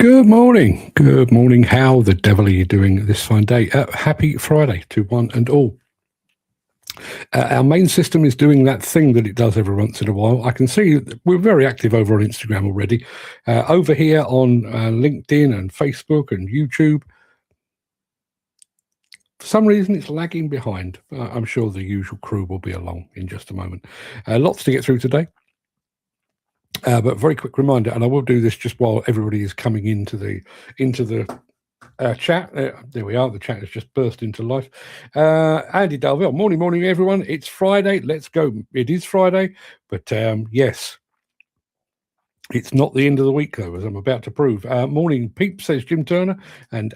Good morning. Good morning. How the devil are you doing this fine day? Happy Friday to one and all. Our main system is doing that thing that it does every once in a while. I can see we're very active over on Instagram already. Over here on LinkedIn and Facebook and YouTube, for some reason it's lagging behind. I'm sure the usual crew will be along in just a moment. Lots to get through today. But very quick reminder, and I will do this just while everybody is coming into the chat. There we are. The chat has just burst into life. Andy Dalville, morning, everyone. It's Friday. Let's go. It is Friday, but yes, it's not the end of the week though, as I'm about to prove. Morning, Peep, says Jim Turner, and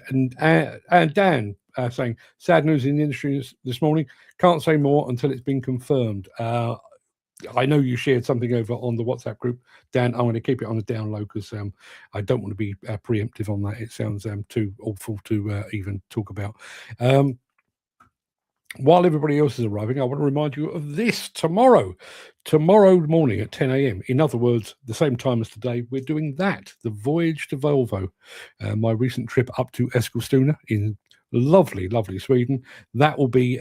Dan saying sad news in the industry this morning. Can't say more until it's been confirmed. I know you shared something over on the WhatsApp group, Dan. I'm going to keep it on the down low because I don't want to be preemptive on that. It sounds too awful to even talk about. While everybody else is arriving, I want to remind you of this tomorrow morning at 10 a.m. In other words, the same time as today, we're doing that, the Voyage to Volvo, my recent trip up to Eskilstuna in lovely Sweden. That will be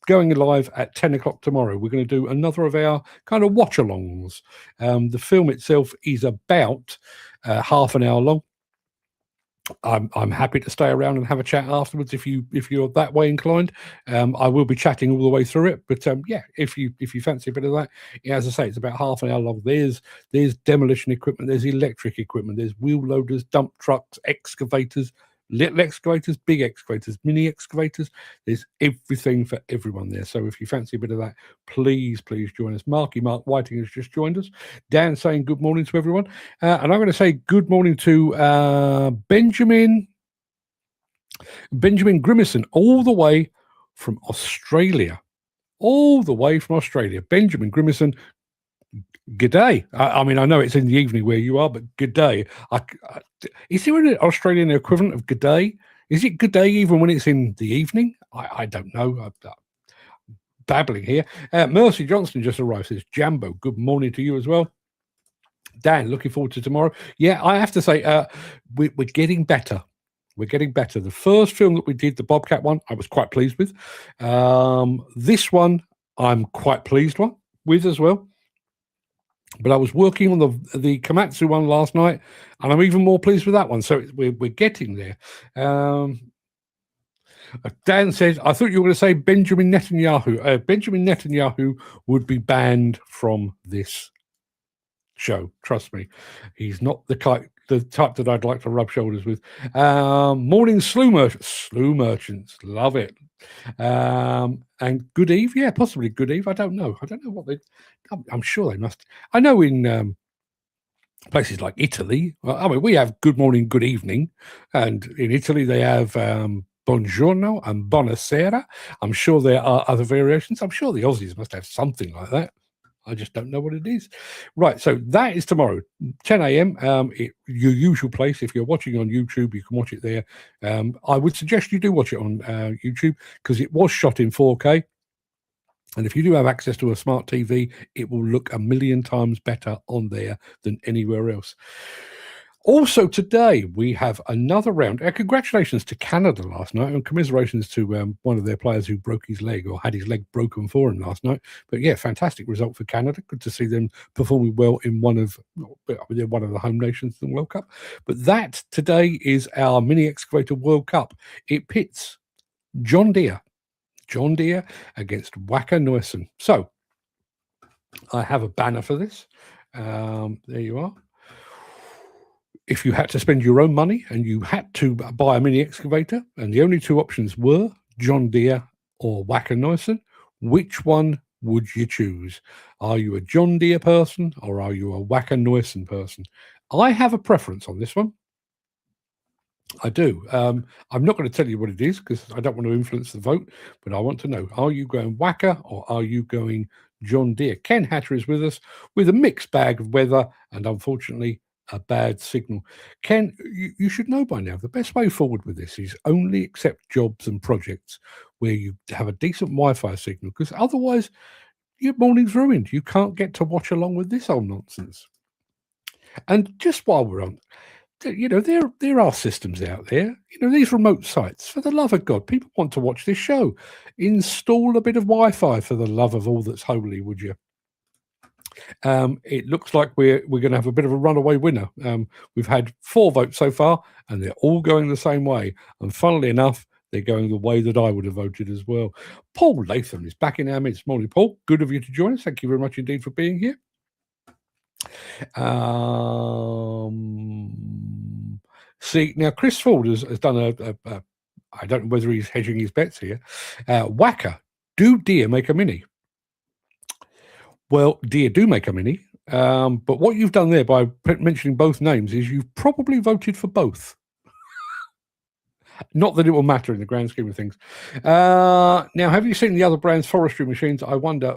going live at 10 o'clock tomorrow. We're going to do another of our kind of watch-alongs. The film itself is about half an hour long. I'm happy to stay around and have a chat afterwards if you're that way inclined. I will be chatting all the way through it, but yeah, if you fancy a bit of that, yeah, as I say, it's about half an hour long. There's demolition equipment, there's electric equipment, there's wheel loaders, dump trucks, excavators, little excavators, big excavators, mini excavators. There's everything for everyone there. So if you fancy a bit of that, please join us. Mark Whiting has just joined us. Dan saying good morning to everyone. And I'm going to say good morning to Benjamin Grimison, all the way from Australia. Benjamin Grimison, good day. I mean, I know it's in the evening where you are, but good day. Is there an Australian equivalent of good day? Is it good day even when it's in the evening? I don't know. I'm babbling here. Mercy Johnson just arrived. Says Jambo. Good morning to you as well. Dan, looking forward to tomorrow. Yeah, I have to say, we're getting better. We're getting better. The first film that we did, the Bobcat one, I was quite pleased with. This one, I'm quite pleased with as well. But I was working on the Komatsu one last night, and I'm even more pleased with that one. So we're getting there. Dan says, I thought you were going to say Benjamin Netanyahu. Benjamin Netanyahu would be banned from this show. Trust me. He's not the type that I'd like to rub shoulders with. Morning Slew Merchants. Love it. And Good Eve. Yeah, possibly Good Eve. I don't know what they... I'm sure they must. I know in places like Italy, I mean, we have good morning, good evening. And in Italy, they have buongiorno and buonasera. I'm sure there are other variations. I'm sure the Aussies must have something like that. I just don't know what it is. Right, so that is tomorrow, 10 a.m. Your usual place. If you're watching on YouTube, you can watch it there. I would suggest you do watch it on YouTube because it was shot in 4K. And if you do have access to a smart TV, it will look a million times better on there than anywhere else. Also today, we have another round. Congratulations to Canada last night, and commiserations to one of their players who broke his leg or had his leg broken for him last night. But yeah, fantastic result for Canada. Good to see them performing well in one of the home nations in the World Cup. But that today is our Mini Excavator World Cup. It pits John Deere against Wacker Neuson. So I have a banner for this. There you are. If you had to spend your own money and you had to buy a mini excavator, and the only two options were John Deere or Wacker Neuson, which one would you choose? Are you a John Deere person or are you a Wacker Neuson person? I have a preference on this one. I do. I'm not going to tell you what it is because I don't want to influence the vote, but I want to know, are you going Wacker or are you going John Deere? Ken Hatter is with us with a mixed bag of weather and unfortunately a bad signal. Ken, you should know by now, the best way forward with this is only accept jobs and projects where you have a decent Wi-Fi signal because otherwise your morning's ruined. You can't get to watch along with this old nonsense. And just while we're on, there are systems out there. These remote sites. For the love of God, people want to watch this show. Install a bit of Wi-Fi for the love of all that's holy, would you? It looks like we're going to have a bit of a runaway winner. We've had 4 votes so far, and they're all going the same way. And funnily enough, they're going the way that I would have voted as well. Paul Latham is back in our midst. Morning, Paul. Good of you to join us. Thank you very much indeed for being here. See, now Chris Ford has done a I don't know whether he's hedging his bets here. Whacker, do deer make a mini? Well, deer do make a mini, but what you've done there by mentioning both names is you've probably voted for both. Not that it will matter in the grand scheme of things. Now, have you seen the other brand's forestry machines? I wonder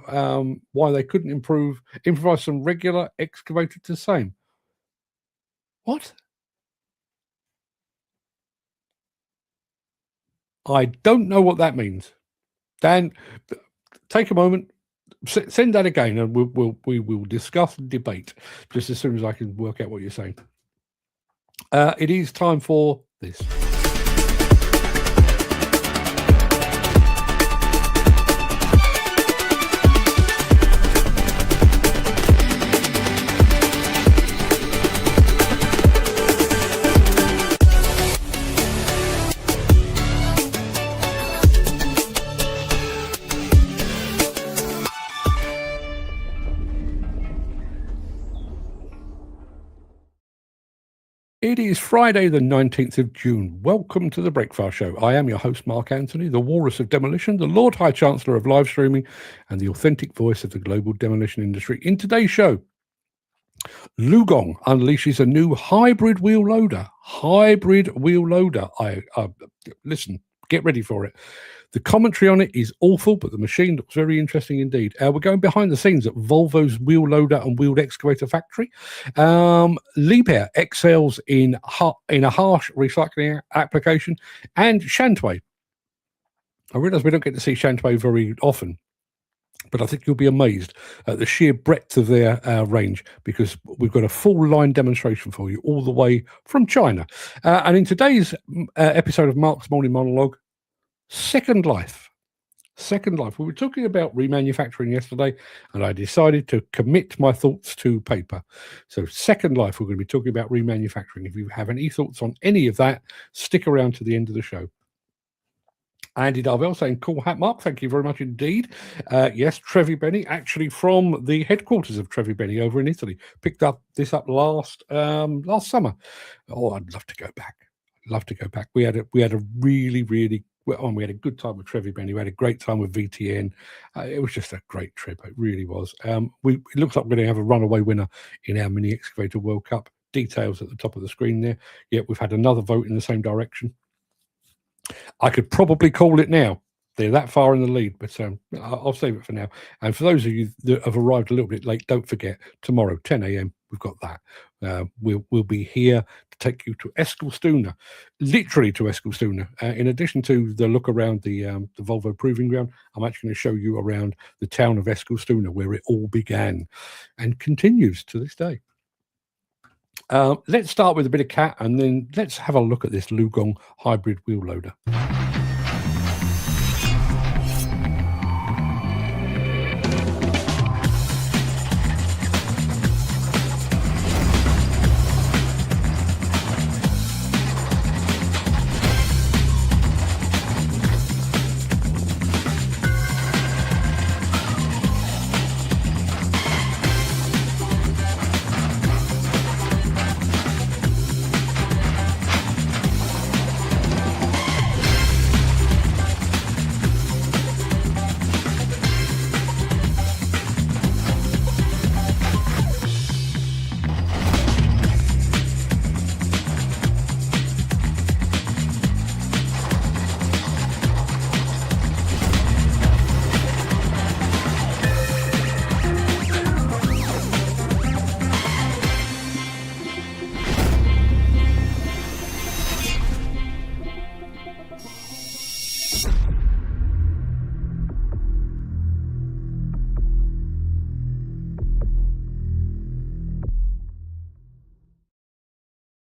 why they couldn't improvise some regular excavator to the same. What? I don't know what that means. Dan, take a moment, send that again, and we will discuss and debate just as soon as I can work out what you're saying. It is time for this. It is Friday, the 19th of June. Welcome to the Breakfast Show. I am your host, Mark Anthony, the Walrus of Demolition, the Lord High Chancellor of live streaming, and the authentic voice of the global demolition industry. In today's show, LiuGong unleashes a new hybrid wheel loader. Listen, get ready for it. The commentary on it is awful, but the machine looks very interesting indeed. We're going behind the scenes at Volvo's wheel loader and wheeled excavator factory. Liebherr excels in a harsh recycling application. And Shantui. I realise we don't get to see Shantui very often, but I think you'll be amazed at the sheer breadth of their range, because we've got a full line demonstration for you all the way from China. And in today's episode of Mark's Morning Monologue, Second Life. We were talking about remanufacturing yesterday, and I decided to commit my thoughts to paper. So Second Life, we're going to be talking about remanufacturing. If you have any thoughts on any of that, stick around to the end of the show. Andy Darvell saying, cool hat, Mark. Thank you very much indeed. Yes, Trevi Benny, actually from the headquarters of Trevi Benny over in Italy. Picked this up last summer. Oh, I'd love to go back. We had a really, really we had a good time with Trevi Benny. We had a great time with VTN. It was just a great trip. It really was. It looks like we're going to have a runaway winner in our Mini Excavator World Cup. Details at the top of the screen there. Yeah, we've had another vote in the same direction. I could probably call it now. They're that far in the lead, but I'll save it for now. And for those of you that have arrived a little bit late, don't forget, tomorrow, 10 a.m., we've got that. We'll be here to take you to Eskilstuna, literally to Eskilstuna. In addition to the look around the Volvo Proving Ground, I'm actually going to show you around the town of Eskilstuna, where it all began and continues to this day. Let's start with a bit of cat, and then let's have a look at this LiuGong hybrid wheel loader.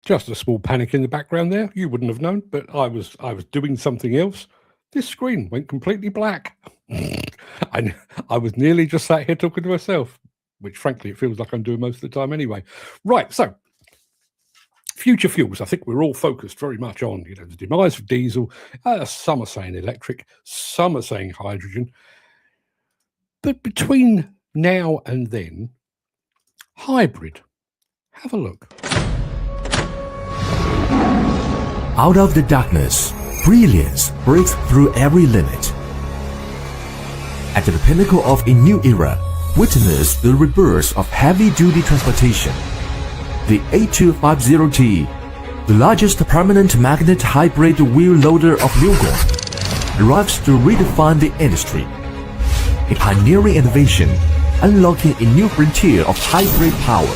Just a small panic in the background there. You wouldn't have known, but I was doing something else. This screen went completely black. I was nearly just sat here talking to myself, which frankly it feels like I'm doing most of the time anyway. Right, so future fuels. I think we're all focused very much on, the demise of diesel. Some are saying electric, some are saying hydrogen. But between now and then, hybrid. Have a look. Out of the darkness, brilliance breaks through every limit. At the pinnacle of a new era, witness the rebirth of heavy-duty transportation. The 8250T, the largest permanent magnet hybrid wheel loader of LiuGong, arrives to redefine the industry. A pioneering innovation, unlocking a new frontier of hybrid power.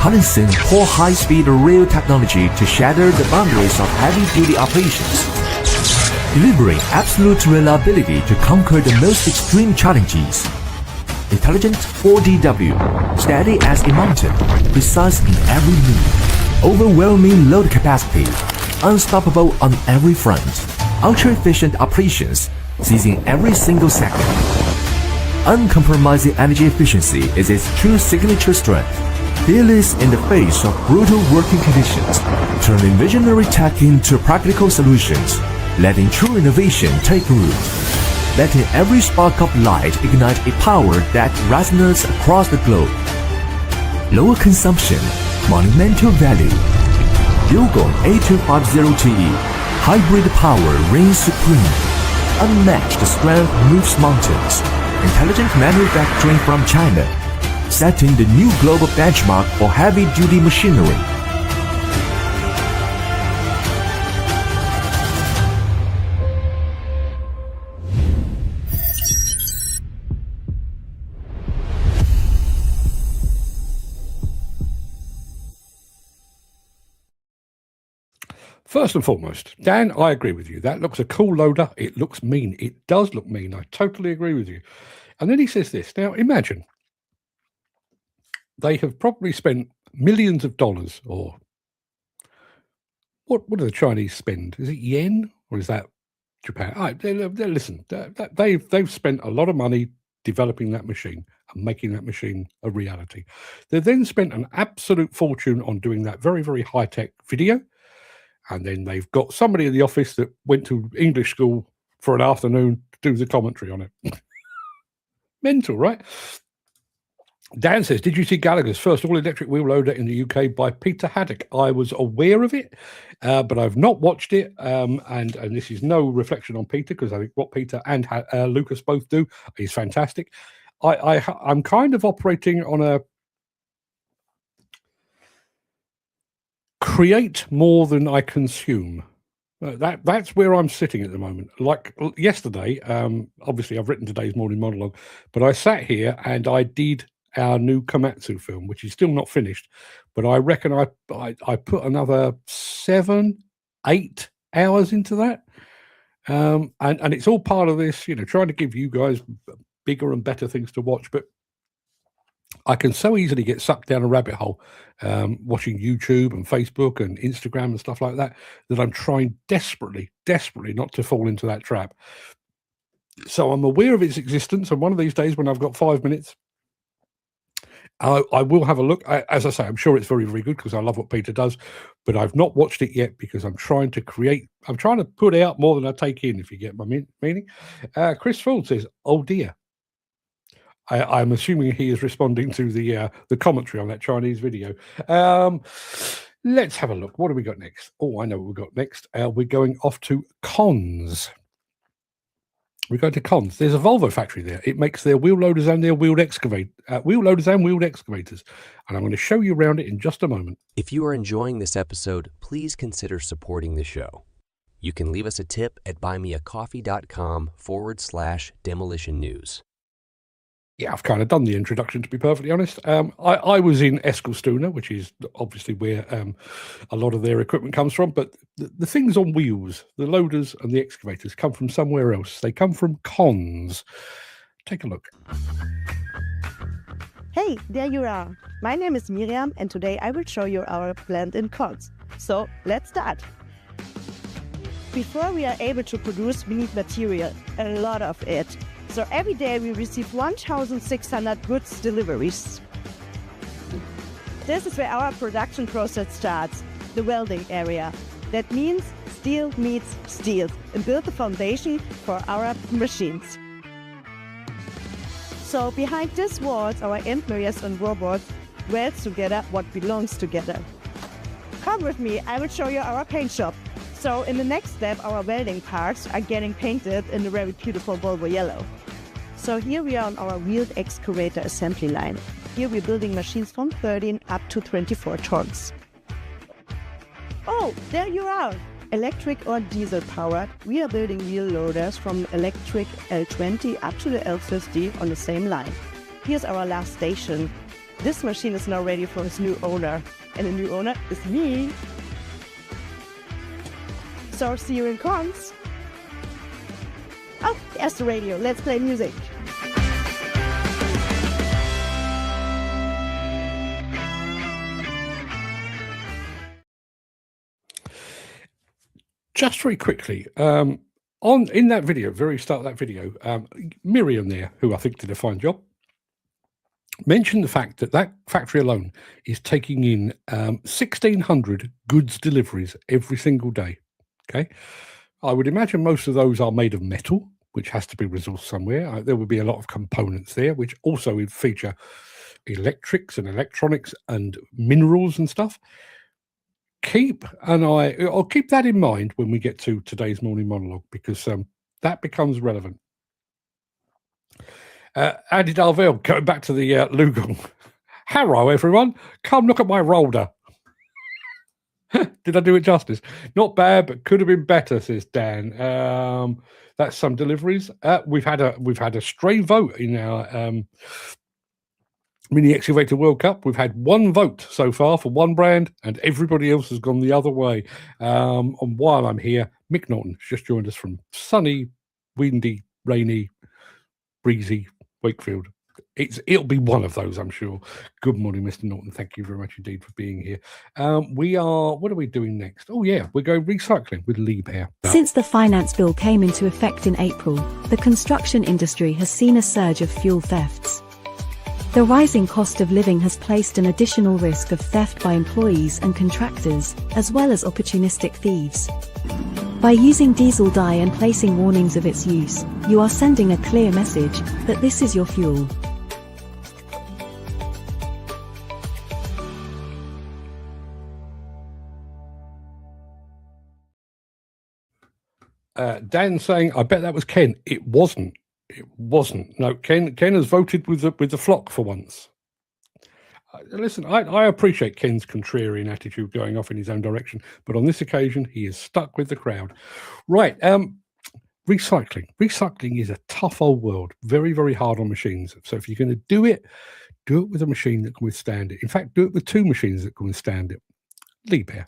Harnessing core high-speed rail technology to shatter the boundaries of heavy-duty operations. Delivering absolute reliability to conquer the most extreme challenges. Intelligent 4DW, steady as a mountain, precise in every move. Overwhelming load capacity, unstoppable on every front. Ultra-efficient operations, seizing every single second. Uncompromising energy efficiency is its true signature strength. Fearless in the face of brutal working conditions, turning visionary tech into practical solutions, letting true innovation take root, letting every spark of light ignite a power that resonates across the globe. Lower consumption, monumental value. LiuGong 8250T, hybrid power reigns supreme. Unmatched strength moves mountains. Intelligent manufacturing from China, setting the new global benchmark for heavy-duty machinery. First and foremost, Dan, I agree with you. That looks a cool loader. It looks mean. It does look mean. I totally agree with you. And then he says this. Now, imagine they have probably spent millions of dollars, or what do the Chinese spend? Is it yen or is that Japan? Listen, they've spent a lot of money developing that machine and making that machine a reality. They then spent an absolute fortune on doing that very, very high-tech video. And then they've got somebody in the office that went to English school for an afternoon to do the commentary on it. Mental, right? Dan says, did you see Gallagher's first all-electric wheel loader in the UK by Peter Haddock? I was aware of it, but I've not watched it. And this is no reflection on Peter, because I think what Peter and Lucas both do is fantastic. I'm kind of operating on a create more than I consume. That's where I'm sitting at the moment. Like yesterday, obviously I've written today's morning monologue, but I sat here and I did our new Komatsu film, which is still not finished, but I reckon I put another 7-8 hours into that. And it's all part of this, trying to give you guys bigger and better things to watch. But I can so easily get sucked down a rabbit hole, watching YouTube and Facebook and Instagram and stuff like that, that I'm trying desperately not to fall into that trap. So I'm aware of its existence, and one of these days when I've got 5 minutes, I will have a look. As I say, I'm sure it's very, very good because I love what Peter does, but I've not watched it yet because I'm trying to put out more than I take in, if you get my meaning. Chris Ford says, oh dear. I'm assuming he is responding to the commentary on that Chinese video. Let's have a look. What do we got next? Oh, I know what we've got next. We're going off to Cons. We go to Cons. There's a Volvo factory there. It makes their wheel loaders and their wheeled excavators. And I'm going to show you around it in just a moment. If you are enjoying this episode, please consider supporting the show. You can leave us a tip at buymeacoffee.com/demolition news. Yeah, I've kind of done the introduction, to be perfectly honest. I was in Eskilstuna, which is obviously where a lot of their equipment comes from. But the things on wheels, the loaders and the excavators, come from somewhere else. They come from Cons. Take a look. Hey, there you are. My name is Miriam and today I will show you our plant in cones. So let's start. Before we are able to produce, we need material, a lot of it. So every day we receive 1,600 goods deliveries. This is where our production process starts, the welding area. That means steel meets steel and build the foundation for our machines. So behind these walls, our engineers and robots weld together what belongs together. Come with me, I will show you our paint shop. So in the next step, our welding parts are getting painted in the very beautiful Volvo yellow. So here we are on our wheeled excavator assembly line. Here we're building machines from 13 up to 24 tons. Oh, there you are! Electric or diesel powered, we are building wheel loaders from electric L20 up to the L50 on the same line. Here's our last station. This machine is now ready for its new owner. And the new owner is me. So see you in cons. Oh, there's the radio. Let's play music. Just very quickly, in that video, very start of that video, Miriam there, who I think did a fine job, mentioned the fact that that factory alone is taking in 1,600 goods deliveries every single day. Okay, I would imagine most of those are made of metal, which has to be resourced somewhere. There would be a lot of components there, which also would feature electrics and electronics and minerals and stuff. I'll keep that in mind when we get to today's morning monologue, because that becomes relevant. Andy Darville, going back to the LiuGong. Hello, everyone. Come look at my roller. Did I do it justice? Not bad, but could have been better, says Dan. That's some deliveries. We've had a stray vote in our Mini Excavator World Cup. We've had one vote so far for one brand, and everybody else has gone the other way. And while I'm here, Mick Norton's just joined us from sunny, windy, rainy, breezy Wakefield. It'll be one of those, I'm sure. Good morning, Mr. Norton. Thank you very much indeed for being here. What are we doing next? Oh yeah, we're going recycling with Liebherr. Since the finance bill came into effect in April, the construction industry has seen a surge of fuel thefts. The rising cost of living has placed an additional risk of theft by employees and contractors, as well as opportunistic thieves. By using diesel dye and placing warnings of its use, you are sending a clear message that this is your fuel. Dan saying, I bet that was Ken. It wasn't. It wasn't. No, Ken has voted with the flock for once. Listen, I appreciate Ken's contrarian attitude going off in his own direction, but on this occasion, he is stuck with the crowd. Right. Recycling. Recycling is a tough old world. Very, very hard on machines. So if you're going to do it with a machine that can withstand it. In fact, do it with two machines that can withstand it. Liebherr.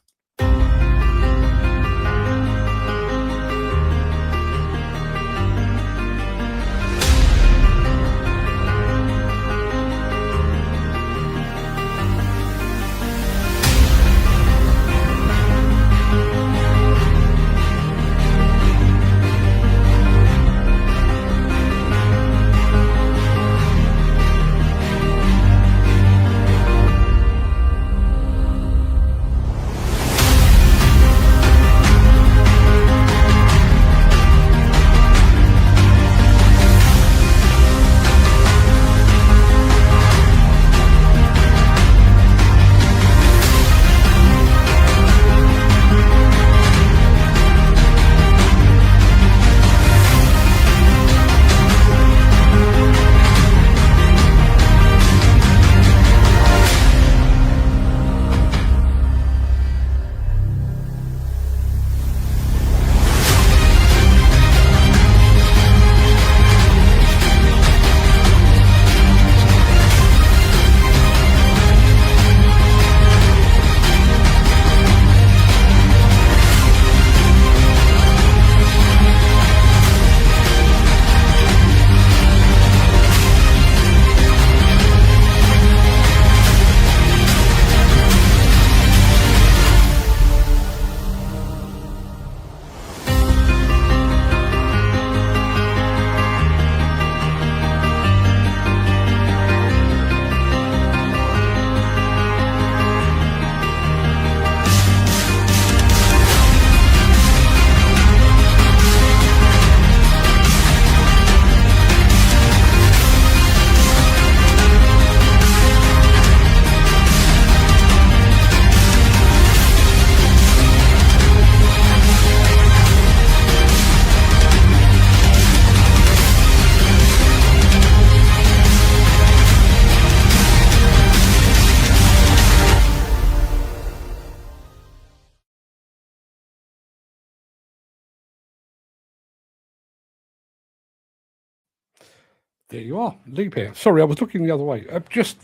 There you are, Liebherr. Sorry, I was looking the other way. Just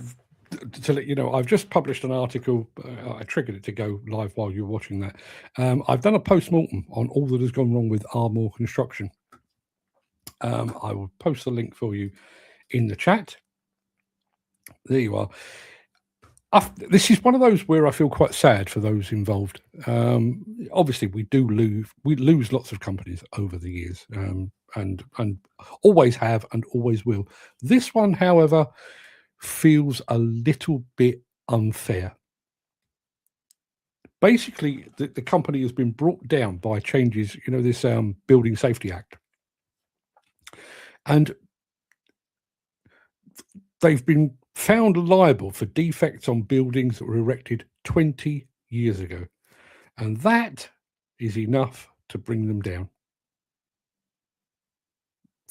to let you know, I've just published an article. I triggered it to go live while you were watching that. I've done a post-mortem on all that has gone wrong with Ardmore Construction. I will post the link for you in the chat. There you are. This is one of those where I feel quite sad for those involved. Obviously, we lose lots of companies over the years, and always have and always will. This one, however, feels a little bit unfair. Basically, the company has been brought down by changes, this Building Safety Act, and they've been found liable for defects on buildings that were erected 20 years ago. And that is enough to bring them down.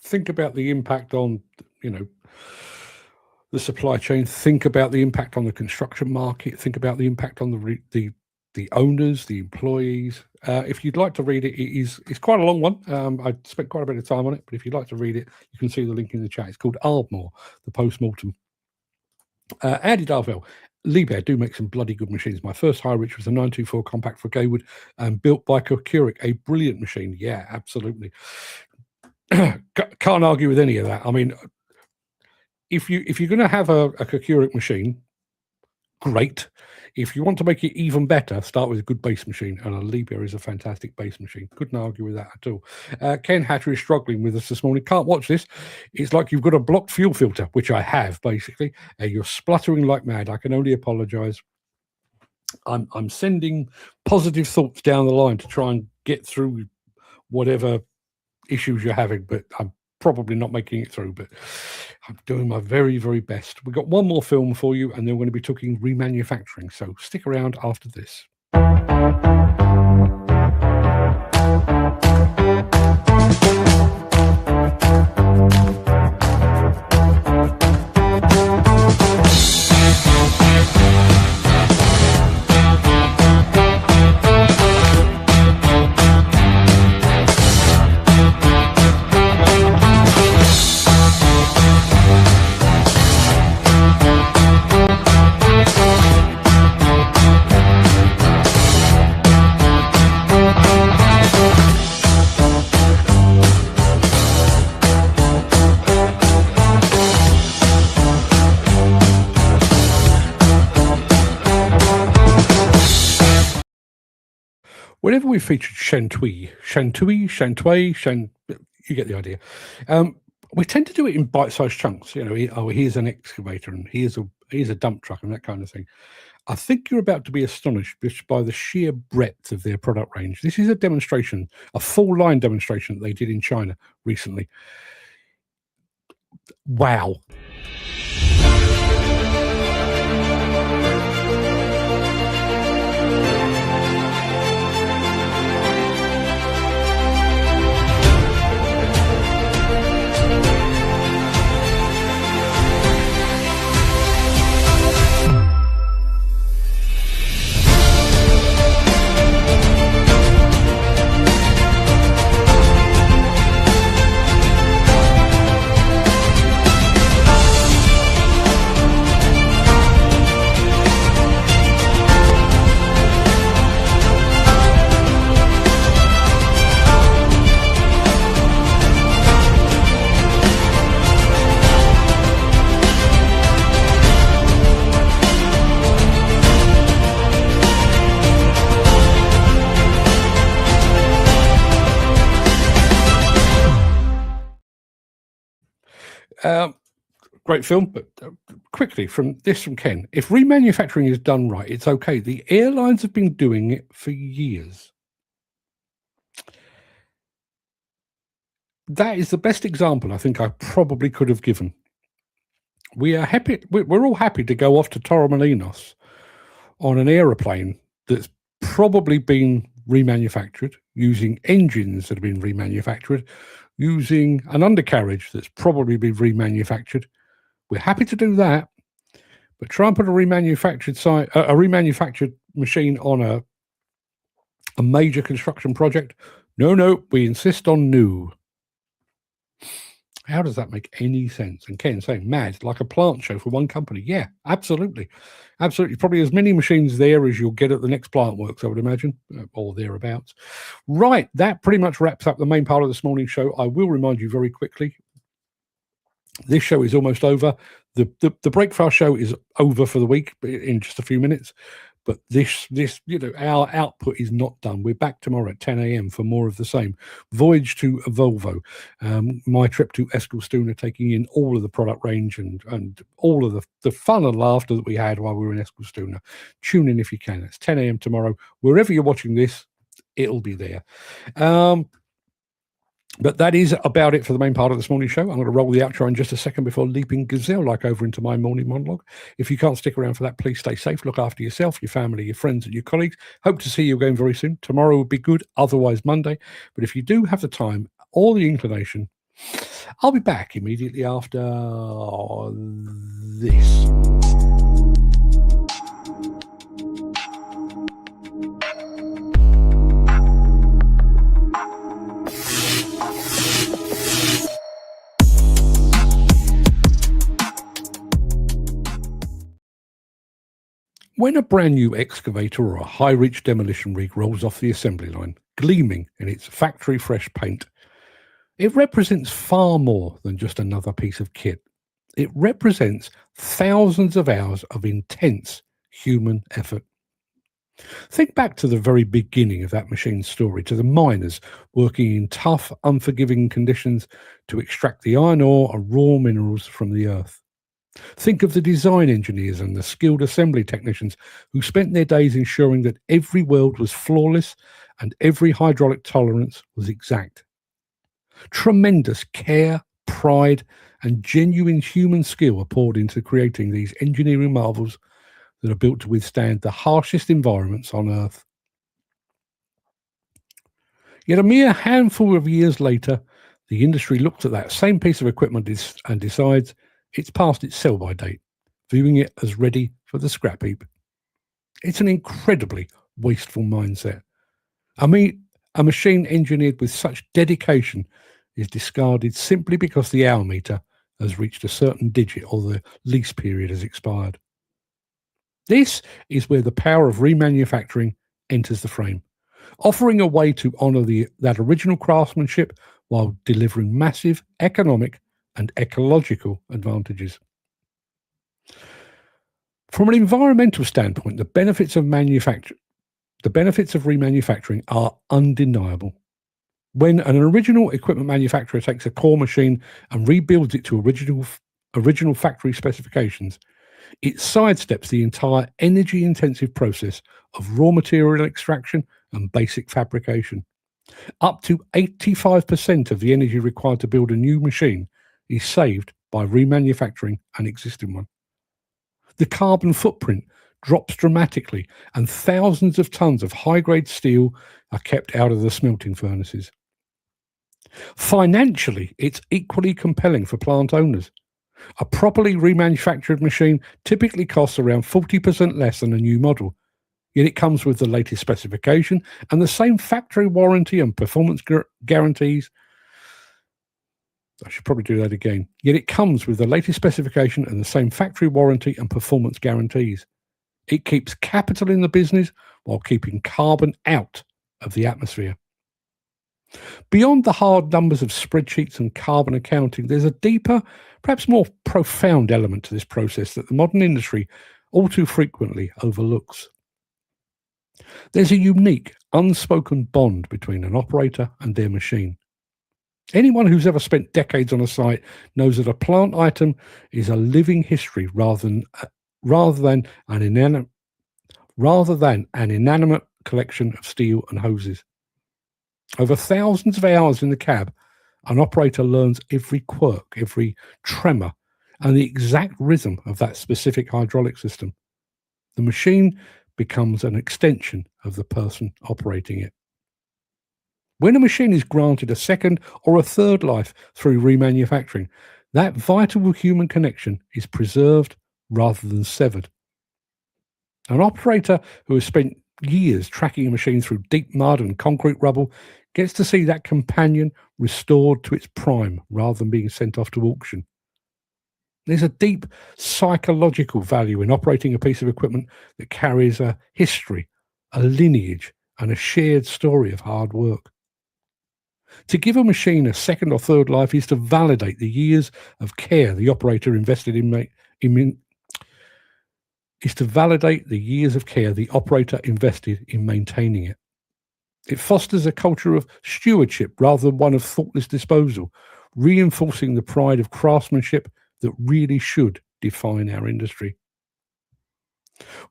Think about the impact on, the supply chain. Think about the impact on the construction market. Think about the impact on the owners, the employees. If you'd like to read it, it's quite a long one. I spent quite a bit of time on it, but if you'd like to read it, you can see the link in the chat. It's called Ardmore, the Post-Mortem. Andy Darvell, Liebherr do make some bloody good machines. My first hire, which was a 924 compact for Gaywood, built by Kokuric, a brilliant machine. Yeah, absolutely. Can't argue with any of that. I mean, if you're going to have a Kokuric machine, great. If you want to make it even better, start with a good base machine, and a Liebherr is a fantastic base machine. Couldn't argue with that at all. Ken Hatter is struggling with us this morning. Can't watch this. It's like you've got a blocked fuel filter, which I have, basically. You're spluttering like mad. I can only apologise. I'm sending positive thoughts down the line to try and get through whatever issues you're having, but I'm probably not making it through, but I'm doing my very, very best. We've got one more film for you, and then we're going to be talking remanufacturing. So stick around after this. Whenever we featured Shantui, you get the idea. We tend to do it in bite-sized chunks. Here's an excavator, and here's a dump truck, and that kind of thing. I think you're about to be astonished by the sheer breadth of their product range. This is a demonstration, a full-line demonstration that they did in China recently. Wow. Great film, but quickly from Ken. If remanufacturing is done right, it's okay. The airlines have been doing it for years. That is the best example I think I probably could have given. We are happy. We're all happy to go off to Torremolinos on an aeroplane that's probably been remanufactured, using engines that have been remanufactured, using an undercarriage that's probably been remanufactured. We're happy to do that, but try and put a remanufactured machine on a major construction project. No, we insist on new. How does that make any sense? And Ken saying, mad, like a plant show for one company. Yeah, absolutely. Absolutely. Probably as many machines there as you'll get at the next plant works, I would imagine, or thereabouts. Right. That pretty much wraps up the main part of this morning's show. I will remind you very quickly, this show is almost over. The Breakfast show is over for the week in just a few minutes. But this, our output is not done. We're back tomorrow at 10 a.m. for more of the same. Voyage to Volvo, my trip to Eskilstuna, taking in all of the product range and all of the fun and laughter that we had while we were in Eskilstuna. Tune in if you can. It's 10 a.m. tomorrow. Wherever you're watching this, it'll be there. But that is about it for the main part of this morning's show. I'm going to roll the outro in just a second before leaping gazelle-like over into my morning monologue. If you can't stick around for that, please stay safe. Look after yourself, your family, your friends, and your colleagues. Hope to see you again very soon. Tomorrow will be good, otherwise Monday. But if you do have the time or the inclination, I'll be back immediately after this. When a brand new excavator or a high-reach demolition rig rolls off the assembly line, gleaming in its factory-fresh paint, it represents far more than just another piece of kit. It represents thousands of hours of intense human effort. Think back to the very beginning of that machine's story, to the miners working in tough, unforgiving conditions to extract the iron ore and raw minerals from the earth. Think of the design engineers and the skilled assembly technicians who spent their days ensuring that every weld was flawless and every hydraulic tolerance was exact. Tremendous care, pride, and genuine human skill are poured into creating these engineering marvels that are built to withstand the harshest environments on Earth. Yet a mere handful of years later, the industry looks at that same piece of equipment and decides it's past its sell-by date, viewing it as ready for the scrap heap. It's an incredibly wasteful mindset. I mean, a machine engineered with such dedication is discarded simply because the hour meter has reached a certain digit or the lease period has expired. This is where the power of remanufacturing enters the frame, offering a way to honour that original craftsmanship while delivering massive economic and ecological advantages. From an environmental standpoint, the benefits of remanufacturing are undeniable. When an original equipment manufacturer takes a core machine and rebuilds it to original factory specifications, it sidesteps the entire energy-intensive process of raw material extraction and basic fabrication. Up to 85% of the energy required to build a new machine is saved by remanufacturing an existing one. The carbon footprint drops dramatically, and thousands of tons of high-grade steel are kept out of the smelting furnaces. Financially, it's equally compelling for plant owners. A properly remanufactured machine typically costs around 40% less than a new model, yet it comes with the latest specification and the same factory warranty and performance guarantees. I should probably do that again. Yet it comes with the latest specification and the same factory warranty and performance guarantees. It keeps capital in the business while keeping carbon out of the atmosphere. Beyond the hard numbers of spreadsheets and carbon accounting, there's a deeper, perhaps more profound element to this process that the modern industry all too frequently overlooks. There's a unique, unspoken bond between an operator and their machine. Anyone who's ever spent decades on a site knows that a plant item is a living history rather than an inanimate collection of steel and hoses. Over thousands of hours in the cab, an operator learns every quirk, every tremor, and the exact rhythm of that specific hydraulic system. The machine becomes an extension of the person operating it. When a machine is granted a second or a third life through remanufacturing, that vital human connection is preserved rather than severed. An operator who has spent years tracking a machine through deep mud and concrete rubble gets to see that companion restored to its prime rather than being sent off to auction. There's a deep psychological value in operating a piece of equipment that carries a history, a lineage, and a shared story of hard work. To give a machine a second or third life is to validate the years of care the operator invested in maintaining it. It fosters a culture of stewardship rather than one of thoughtless disposal, reinforcing the pride of craftsmanship that really should define our industry.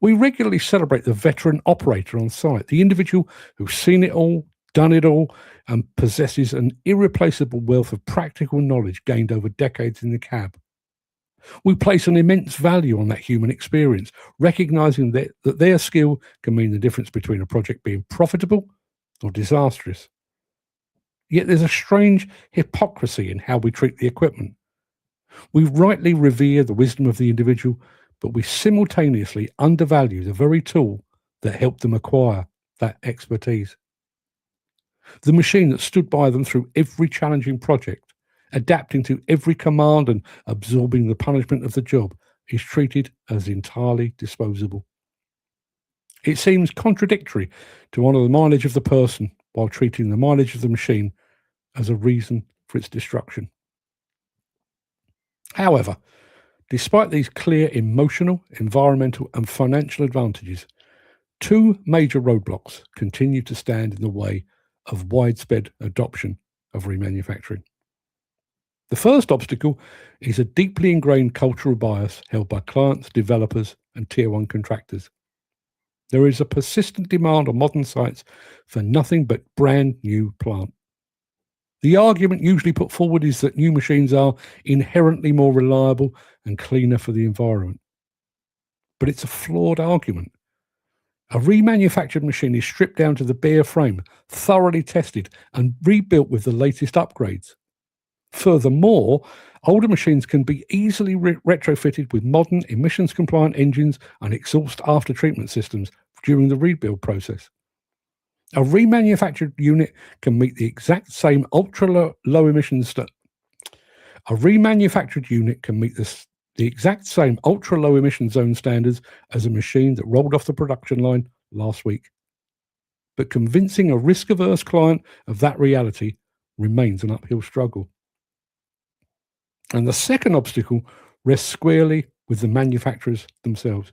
We regularly celebrate the veteran operator on site, the individual who's seen it all, done it all, and possesses an irreplaceable wealth of practical knowledge gained over decades in the cab. We place an immense value on that human experience, recognizing that their skill can mean the difference between a project being profitable or disastrous. Yet there's a strange hypocrisy in how we treat the equipment. We rightly revere the wisdom of the individual, but we simultaneously undervalue the very tool that helped them acquire that expertise. The machine that stood by them through every challenging project, adapting to every command and absorbing the punishment of the job, is treated as entirely disposable. It seems contradictory to honour the mileage of the person while treating the mileage of the machine as a reason for its destruction. However, despite these clear emotional, environmental and financial advantages, two major roadblocks continue to stand in the way of widespread adoption of remanufacturing. The first obstacle is a deeply ingrained cultural bias held by clients, developers and Tier 1 contractors. There is a persistent demand on modern sites for nothing but brand new plant. The argument usually put forward is that new machines are inherently more reliable and cleaner for the environment. But it's a flawed argument. A remanufactured machine is stripped down to the bare frame, thoroughly tested and rebuilt with the latest upgrades. Furthermore, older machines can be easily retrofitted with modern emissions-compliant engines and exhaust after-treatment systems during the rebuild process. A remanufactured unit can meet the exact same ultra-low emissions the exact same ultra-low emission zone standards as a machine that rolled off the production line last week. But convincing a risk-averse client of that reality remains an uphill struggle. And the second obstacle rests squarely with the manufacturers themselves.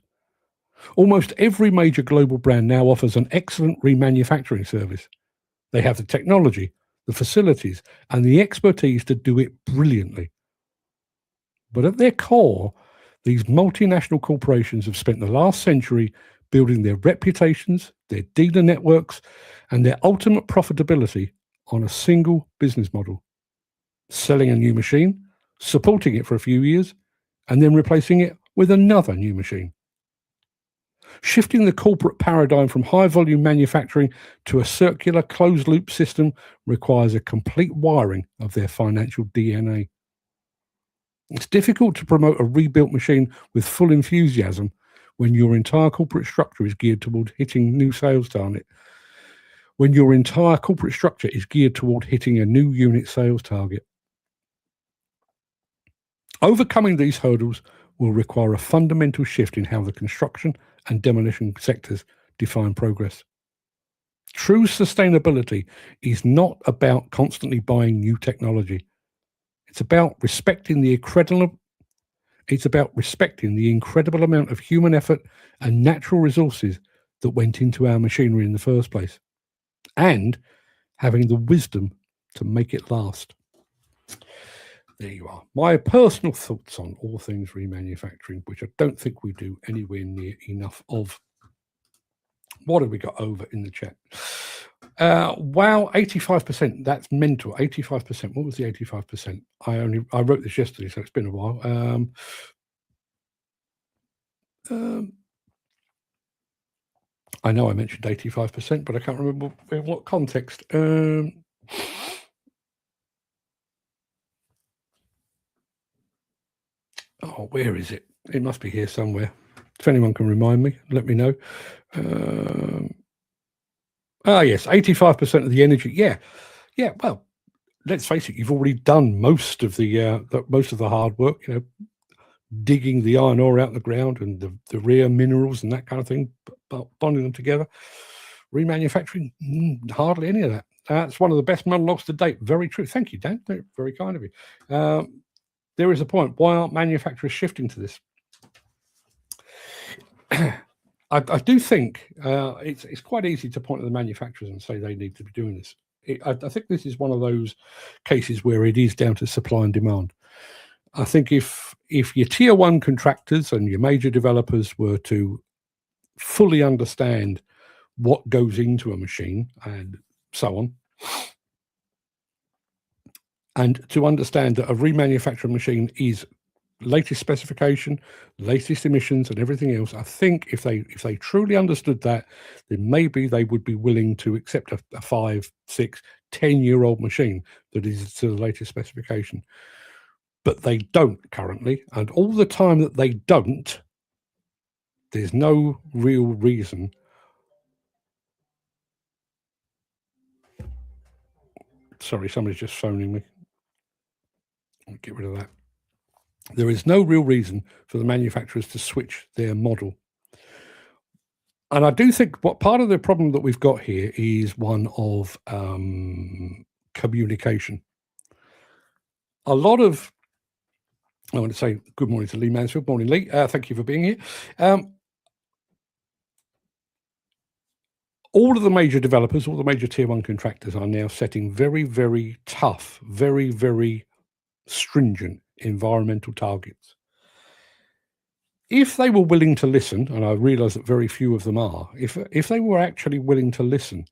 Almost every major global brand now offers an excellent remanufacturing service. They have the technology, the facilities, and the expertise to do it brilliantly. But at their core, these multinational corporations have spent the last century building their reputations, their dealer networks, and their ultimate profitability on a single business model. Selling a new machine, supporting it for a few years, and then replacing it with another new machine. Shifting the corporate paradigm from high-volume manufacturing to a circular closed-loop system requires a complete wiring of their financial DNA. It's difficult to promote a rebuilt machine with full enthusiasm when your entire corporate structure is geared toward hitting new sales target. When your entire corporate structure is geared toward hitting a new unit sales target. Overcoming these hurdles will require a fundamental shift in how the construction and demolition sectors define progress. True sustainability is not about constantly buying new technology. It's about respecting the incredible amount of human effort and natural resources that went into our machinery in the first place, and having the wisdom to make it last. There you are. My personal thoughts on all things remanufacturing, which I don't think we do anywhere near enough of. What have we got over in the chat? Wow, 85%. That's mental. 85%. What was the 85%? I wrote this yesterday, so it's been a while. I know I mentioned 85%, but I can't remember in what context. Oh, where is it? It must be here somewhere. If anyone can remind me, let me know. Yes, 85% of the energy. Yeah. Well, let's face it. You've already done most of the hard work. Digging the iron ore out of the ground and the rare minerals and that kind of thing, bonding them together. Remanufacturing, hardly any of that. That's one of the best monologues to date. Very true. Thank you, Dan. Very kind of you. There is a point. Why aren't manufacturers shifting to this? I do think it's quite easy to point at the manufacturers and say they need to be doing this. I think this is one of those cases where it is down to supply and demand. I think if your tier one contractors and your major developers were to fully understand what goes into a machine and so on, and to understand that a remanufactured machine is latest specification, latest emissions and everything else, I think if they truly understood that, then maybe they would be willing to accept a 5, 6, 10-year-old machine that is to the latest specification. But they don't currently, and all the time that they don't, there's no real reason. Sorry, somebody's just phoning me. I'll get rid of that. There is no real reason for the manufacturers to switch their model. And I do think what part of the problem that we've got here is one of communication. A lot of, I want to say good morning to Lee Mansfield. Morning, Lee. Thank you for being here. All of the major developers, all the major tier one contractors are now setting very, very tough, very, very stringent environmental targets. If they were willing to listen, and I realize that very few of them are, if they were actually willing to listen,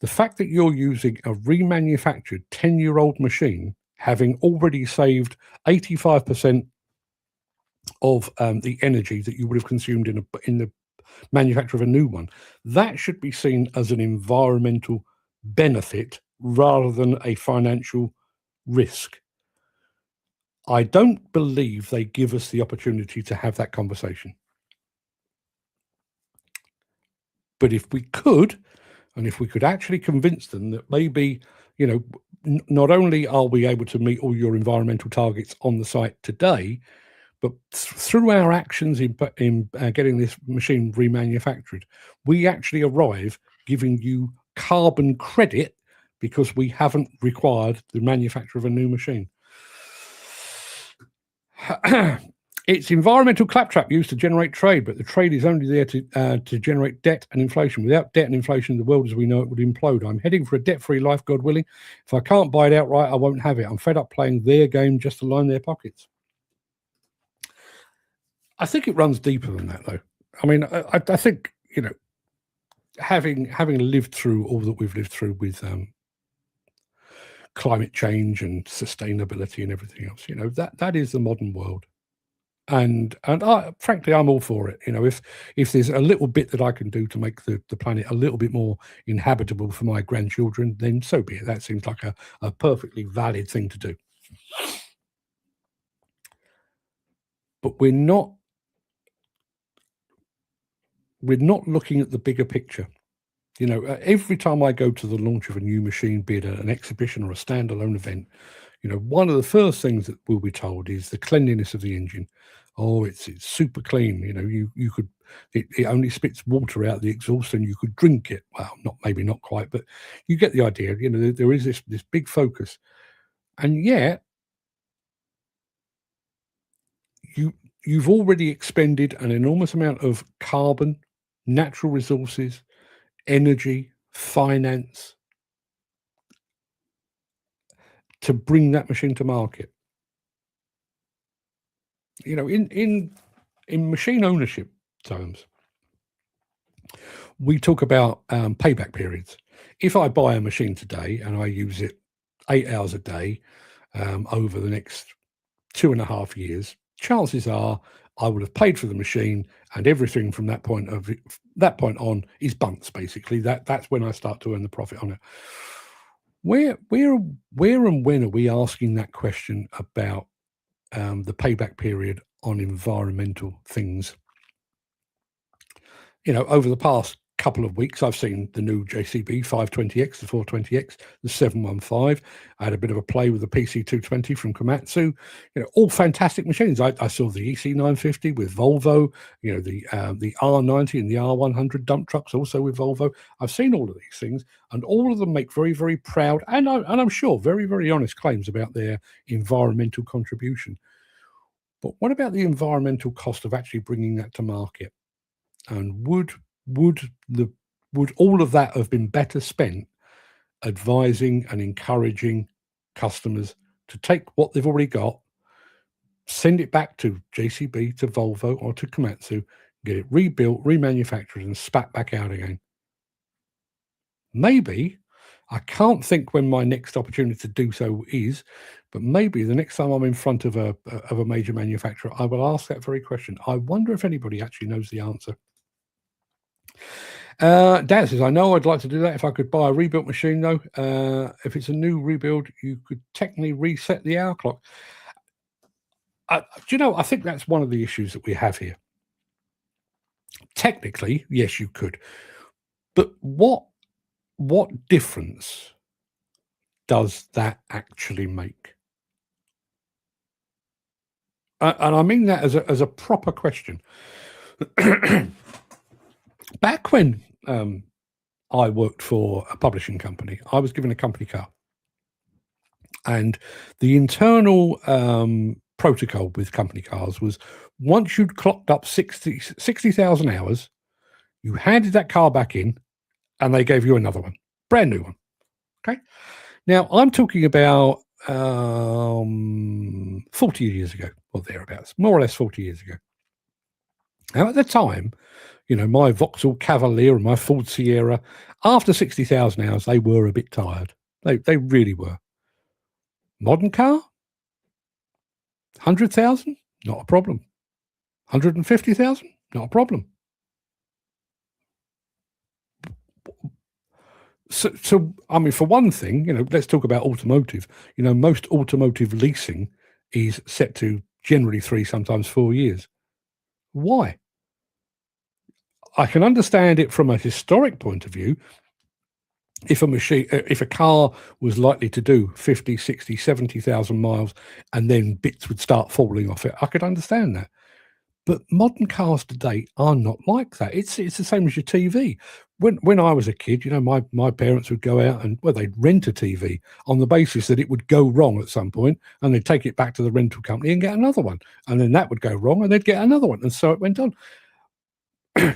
the fact that you're using a remanufactured 10-year-old machine, having already saved 85% of the energy that you would have consumed in the manufacture of a new one, that should be seen as an environmental benefit rather than a financial risk. I don't believe they give us the opportunity to have that conversation. But if we could, and if we could actually convince them that maybe, not only are we able to meet all your environmental targets on the site today, but through our actions in getting this machine remanufactured, we actually arrive giving you carbon credit because we haven't required the manufacture of a new machine. It's environmental claptrap used to generate trade, but the trade is only there to generate debt and inflation. Without debt and inflation, the world as we know it would implode. I'm heading for a debt-free life, God willing. If I can't buy it outright, I won't have it. I'm fed up playing their game just to line their pockets. I think it runs deeper than that, though. I mean, I think, having lived through all that we've lived through with climate change and sustainability and everything else, that is the modern world. And frankly, I'm all for it. If there's a little bit that I can do to make the planet a little bit more inhabitable for my grandchildren, then so be it. That seems like a perfectly valid thing to do. But we're not looking at the bigger picture. Every time I go to the launch of a new machine, be it an exhibition or a standalone event, one of the first things that we'll be told is the cleanliness of the engine. Oh, it's super clean. You could, it only spits water out the exhaust and you could drink it. Well, maybe not quite, but you get the idea. There is this big focus, and yet you've already expended an enormous amount of carbon, natural resources, energy, finance to bring that machine to market. In machine ownership terms, we talk about payback periods. If I buy a machine today and I use it 8 hours a day over the next 2.5 years, chances are I would have paid for the machine, and everything from that point on is bunts. Basically, that's when I start to earn the profit on it. Where and when are we asking that question about the payback period on environmental things? Over the past couple of weeks, I've seen the new JCB 520X, the 420X, the 715. I had a bit of a play with the PC220 from Komatsu. All fantastic machines. I saw the EC950 with Volvo. The R90 and the R100 dump trucks also with Volvo. I've seen all of these things, and all of them make very, very proud and I'm sure very, very honest claims about their environmental contribution. But what about the environmental cost of actually bringing that to market? And would all of that have been better spent advising and encouraging customers to take what they've already got, send it back to JCB, to Volvo, or to Komatsu, get it rebuilt, remanufactured, and spat back out again? Maybe. I can't think when my next opportunity to do so is, but maybe the next time I'm in front of a major manufacturer, I will ask that very question. I wonder if anybody actually knows the answer. Dan says, I know I'd like to do that if I could buy a rebuilt machine, though. If it's a new rebuild, you could technically reset the hour clock. I think that's one of the issues that we have here. Technically, yes, you could. But what difference does that actually make? And I mean that as a proper question. Back when I worked for a publishing company, I was given a company car. And the internal protocol with company cars was once you'd clocked up 60,000 hours, you handed that car back in and they gave you another one, brand new one. Okay. Now, I'm talking about 40 years ago, or thereabouts, more or less 40 years ago. Now, at the time, my Vauxhall Cavalier and my Ford Sierra, after 60,000 hours, they were a bit tired. They really were. Modern car, 100,000, not a problem. 150,000, not a problem. So, I mean, for one thing, let's talk about automotive. Most automotive leasing is set to generally 3, sometimes 4 years. Why? I can understand it from a historic point of view. If a car was likely to do 50, 60, 70,000 miles and then bits would start falling off it, I could understand that. But modern cars today are not like that. It's the same as your TV. When I was a kid, my parents would go out and, they'd rent a TV on the basis that it would go wrong at some point, and they'd take it back to the rental company and get another one. And then that would go wrong and they'd get another one. And so it went on.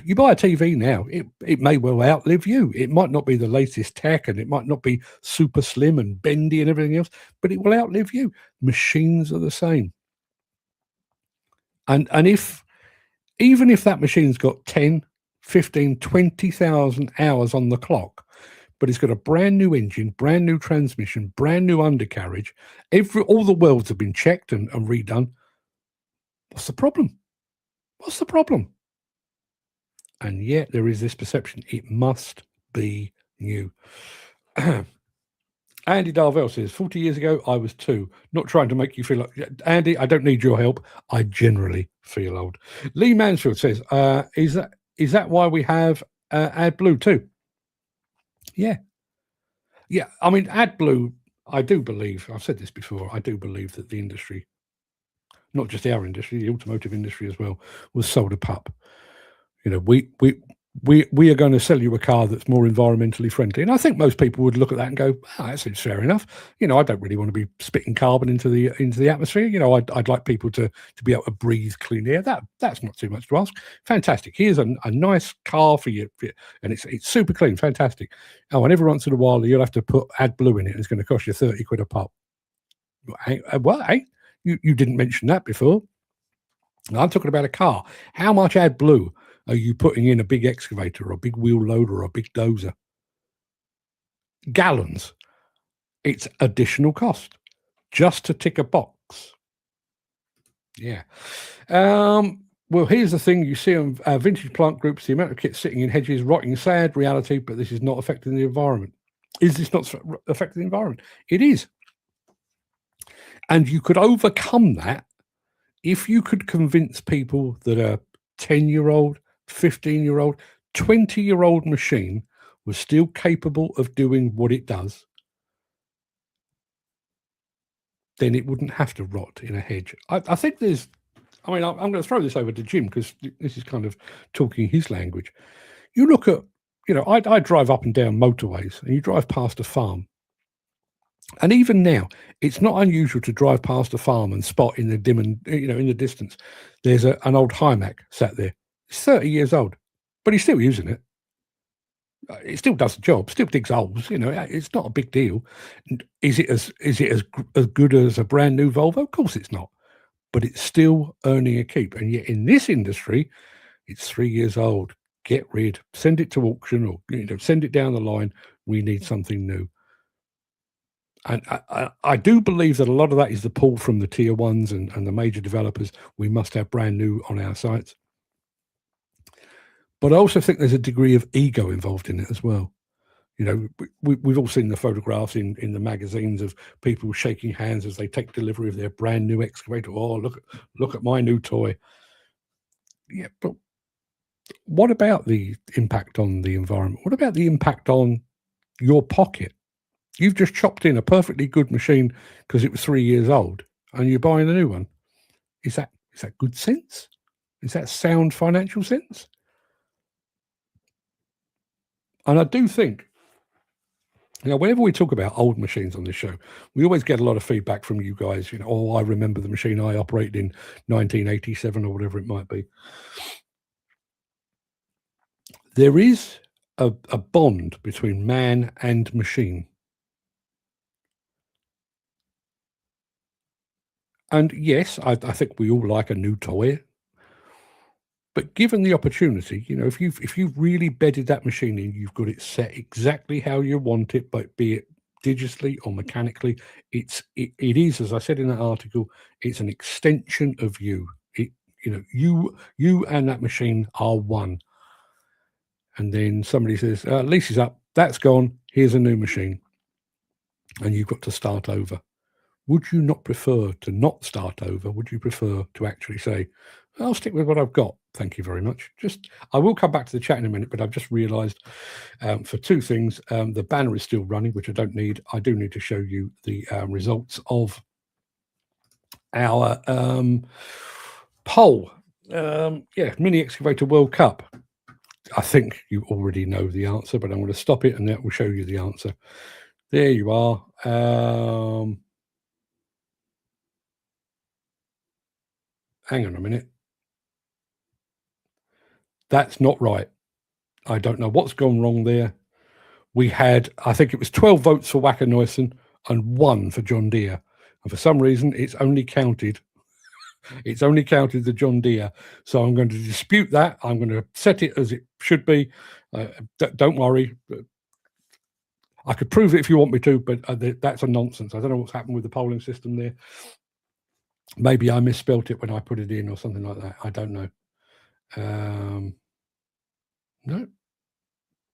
You buy a TV now, it may well outlive you. It might not be the latest tech and it might not be super slim and bendy and everything else, but it will outlive you. Machines are the same. And even if that machine's got 10, 15, 20,000 hours on the clock, but it's got a brand new engine, brand new transmission, brand new undercarriage, all the welds have been checked and redone, what's the problem? What's the problem? And yet there is this perception it must be new. Andy Darvell says, 40 years ago, I was 2. Not trying to make you feel like... Andy, I don't need your help. I generally feel old. Lee Mansfield says, is that why we have AdBlue too? Yeah. Yeah, I mean, AdBlue, I do believe, I've said this before, I do believe that the industry, not just our industry, the automotive industry as well, was sold a pup. We are going to sell you a car that's more environmentally friendly. And I think most people would look at that and go, that seems fair enough. I don't really want to be spitting carbon into the atmosphere. I'd like people to be able to breathe clean air. That's not too much to ask. Fantastic. Here's a nice car for you. And it's super clean. Fantastic. Oh, and every once in a while, you'll have to put AdBlue in it. And it's going to cost you 30 quid a pop. You didn't mention that before. I'm talking about a car. How much AdBlue are you putting in a big excavator or a big wheel loader or a big dozer? Gallons. It's additional cost just to tick a box. Yeah. Well, here's the thing. You see on vintage plant groups, the amount of kit sitting in hedges, rotting, sad reality, but this is not affecting the environment. Is this not affecting the environment? It is. And you could overcome that if you could convince people that are 10-year-old, 15-year-old, 20-year-old machine was still capable of doing what it does, then it wouldn't have to rot in a hedge. I think there's, I mean, I'm going to throw this over to Jim because this is kind of talking his language. You look at, I drive up and down motorways, and you drive past a farm. And even now, it's not unusual to drive past a farm and spot in the in the distance, there's an old Hymac sat there. It's 30 years old, but he's still using it. It still does the job, still digs holes. It's not a big deal. Is it as good as a brand new Volvo? Of course it's not, but it's still earning a keep. And yet in this industry, it's 3 years old. Get rid, send it to auction, or send it down the line. We need something new. And I do believe that a lot of that is the pull from the tier ones and the major developers. We must have brand new on our sites. But I also think there's a degree of ego involved in it as well. We've all seen the photographs in the magazines of people shaking hands as they take delivery of their brand new excavator. Oh, look at my new toy. Yeah, but what about the impact on the environment? What about the impact on your pocket? You've just chopped in a perfectly good machine because it was 3 years old, and you're buying a new one. Is that good sense? Is that sound financial sense? And I do think, whenever we talk about old machines on this show, we always get a lot of feedback from you guys. I remember the machine I operated in 1987 or whatever it might be. There is a bond between man and machine. And yes, I think we all like a new toy. But given the opportunity, if you've really bedded that machine in, you've got it set exactly how you want it, but be it digitally or mechanically, it is, as I said in that article, it's an extension of you. You and that machine are one. And then somebody says, lease is up, that's gone, here's a new machine. And you've got to start over. Would you not prefer to not start over? Would you prefer to actually say, I'll stick with what I've got, thank you very much? I will come back to the chat in a minute, but I've just realised for two things, the banner is still running, which I don't need. I do need to show you the results of our poll. Mini Excavator World Cup. I think you already know the answer, but I'm going to stop it and that will show you the answer. There you are. Hang on a minute. That's not right. I don't know what's gone wrong there. We had, I think it was 12 votes for Wacker Neuson and 1 for John Deere. And for some reason, it's only counted the John Deere. So I'm going to dispute that. I'm going to set it as it should be. Don't worry. I could prove it if you want me to, but that's a nonsense. I don't know what's happened with the polling system there. Maybe I misspelt it when I put it in or something like that. I don't know. No.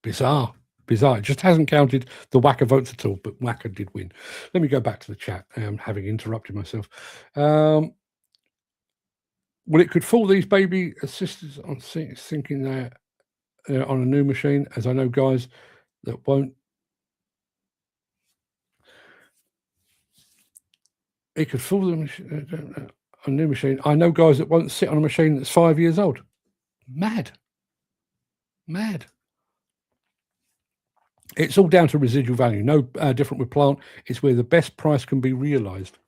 Bizarre. It just hasn't counted the Wacker votes at all, but Wacker did win. Let me go back to the chat, having interrupted myself. Well, it could fool these baby assistants on thinking that on a new machine, as I know guys that won't. It could fool them on a new machine. I know guys that won't sit on a machine that's 5 years old. Mad. It's all down to residual value. No different with plant. It's where the best price can be realised.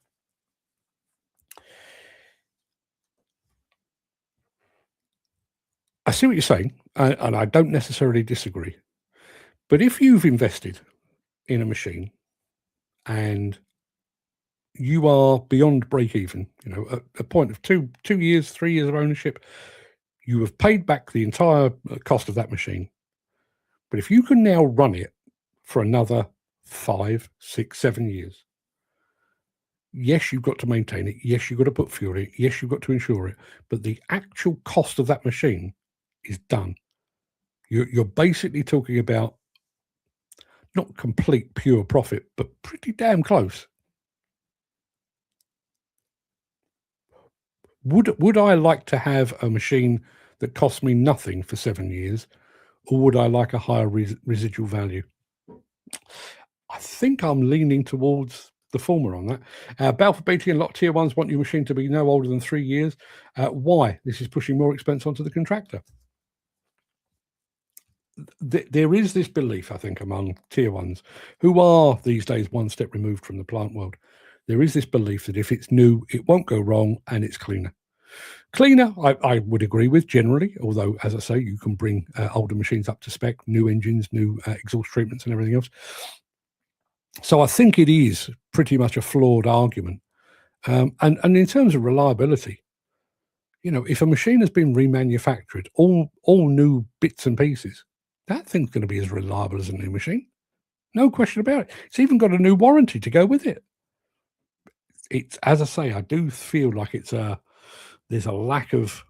I see what you're saying, and I don't necessarily disagree. But if you've invested in a machine and you are beyond break even, at a point of 2 years, 3 years of ownership, you have paid back the entire cost of that machine. But if you can now run it for another 5, 6, 7 years, yes, you've got to maintain it. Yes, you've got to put fuel in it. Yes, you've got to insure it. But the actual cost of that machine is done. You're basically talking about not complete pure profit, but pretty damn close. Would I like to have a machine that costs me nothing for 7 years, or would I like a higher residual value? I think I'm leaning towards the former on that. Balfour Beatty and a lot of tier ones want your machine to be no older than 3 years. Why? This is pushing more expense onto the contractor. There is this belief, I think, among tier ones who are these days one step removed from the plant world. There is this belief that if it's new, it won't go wrong and it's cleaner. Cleaner, I would agree with generally, although, as I say, you can bring older machines up to spec, new engines, new exhaust treatments and everything else. So I think it is pretty much a flawed argument. And in terms of reliability, if a machine has been remanufactured, all new bits and pieces, that thing's going to be as reliable as a new machine. No question about it. It's even got a new warranty to go with it. It's, as I say, I do feel like there's a lack of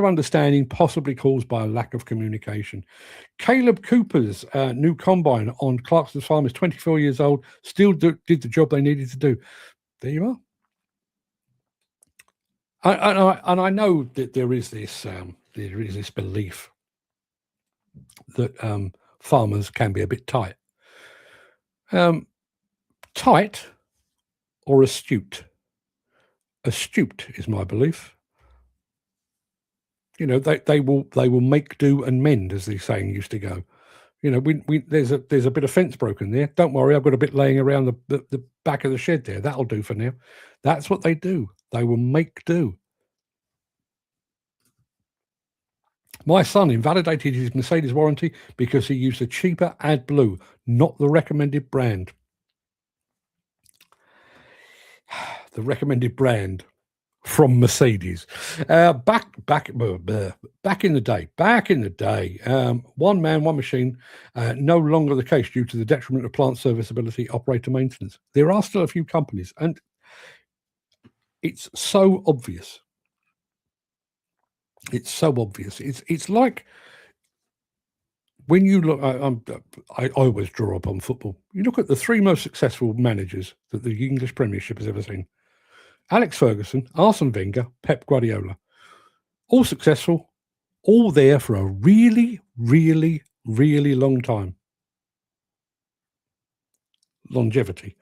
understanding, possibly caused by a lack of communication. Caleb Cooper's new combine on Clarkson's farm is 24 years old, still did the job they needed to do. There you are. And I know that there is this belief that farmers can be a bit tight. Tight or astute? Astute is my belief. They will make do and mend, as the saying used to go. There's a bit of fence broken there. Don't worry, I've got a bit laying around the back of the shed there. That'll do for now. That's what they do. They will make do. My son invalidated his Mercedes warranty because he used a cheaper AdBlue, not the recommended brand. The recommended brand from Mercedes. Back in the day, one man, one machine, no longer the case due to the detriment of plant serviceability, operator maintenance. There are still a few companies, and it's so obvious. It's so obvious. It's like when you look, I always draw up on football. You look at the three most successful managers that the English Premiership has ever seen. Alex Ferguson, Arsene Wenger, Pep Guardiola. All successful, all there for a really, really, really long time. Longevity.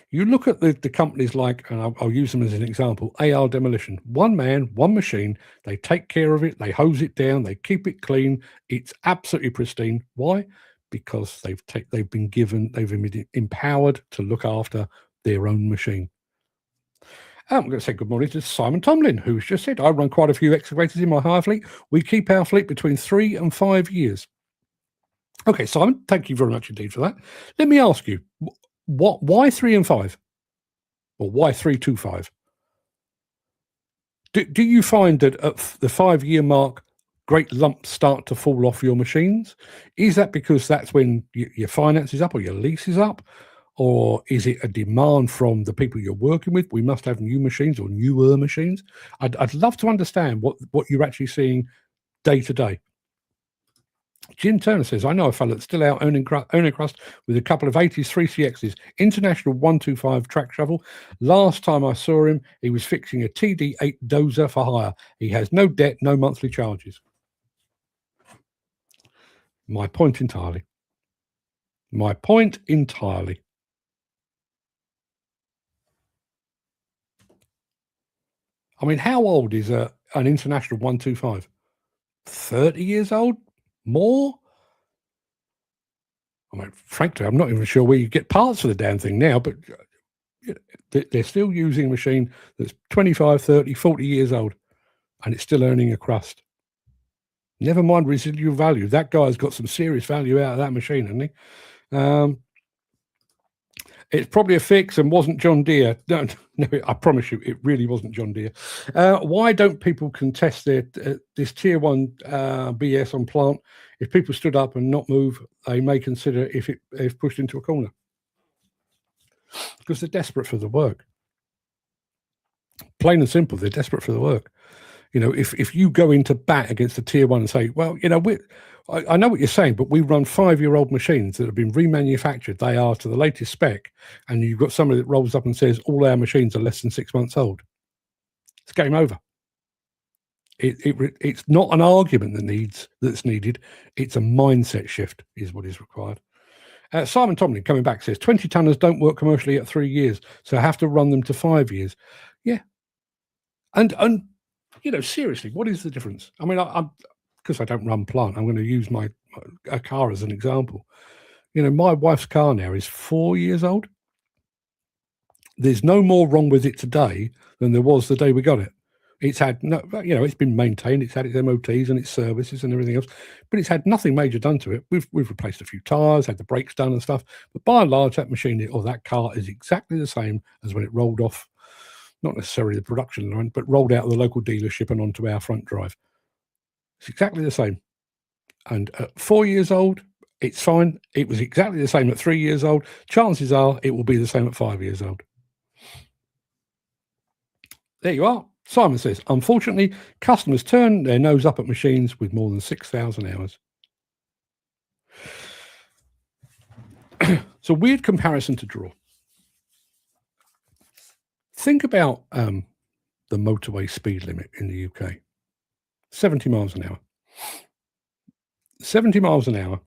You look at the companies like, and I'll use them as an example, AR Demolition. One man, one machine. They take care of it. They hose it down. They keep it clean. It's absolutely pristine. Why? Because they've been empowered to look after their own machine. I'm going to say good morning to Simon Tomlin, who's just said, I run quite a few excavators in my hire fleet. We keep our fleet between 3 and 5 years. Okay, Simon, thank you very much indeed for that. Let me ask you, why 3 and 5? Or why 3 to 5? Do you find that at the 5-year mark, great lumps start to fall off your machines? Is that because that's when your finance is up or your lease is up? Or is it a demand from the people you're working with? We must have new machines or newer machines. I'd love to understand what you're actually seeing day to day. Jim Turner says, I know a fella that's still out owning crust with a couple of 80s 3CXs, International 125 track shovel. Last time I saw him, he was fixing a TD8 dozer for hire. He has no debt, no monthly charges. My point entirely. I mean, how old is an International 125? 30 years old? More? I mean, frankly, I'm not even sure where you get parts for the damn thing now, but they're still using a machine that's 25, 30, 40 years old, and it's still earning a crust. Never mind residual value. That guy's got some serious value out of that machine, hasn't he? It's probably a fix and wasn't John Deere. No, I promise you, it really wasn't John Deere. Why don't people contest this tier 1 BS on plant? If people stood up and not move, they may consider if pushed into a corner. Because they're desperate for the work. Plain and simple, they're desperate for the work. If you go into bat against a tier 1 and say, well, I know what you're saying, but we run 5-year-old machines that have been remanufactured. They are to the latest spec. And you've got somebody that rolls up and says all our machines are less than 6 months old. It's game over. It's not an argument that's needed. It's a mindset shift is what is required. Simon Tomlin coming back says 20 tonners don't work commercially at 3 years, so have to run them to 5 years. Yeah, and seriously, what is the difference? I mean, I'm because I don't run plant. I'm going to use a car as an example. My wife's car now is 4 years old. There's no more wrong with it today than there was the day we got it. It's had it's been maintained. It's had its MOTs and its services and everything else, but it's had nothing major done to it. We've replaced a few tires, had the brakes done and stuff. But by and large, that machine or that car is exactly the same as when it rolled off, not necessarily the production line, but rolled out of the local dealership and onto our front drive. It's exactly the same. And at 4 years old, it's fine. It was exactly the same at 3 years old. Chances are it will be the same at 5 years old. There you are. Simon says, unfortunately, customers turn their nose up at machines with more than 6,000 hours. It's a weird comparison to draw. Think about the motorway speed limit in the UK. 70 miles an hour. 70 miles an hour.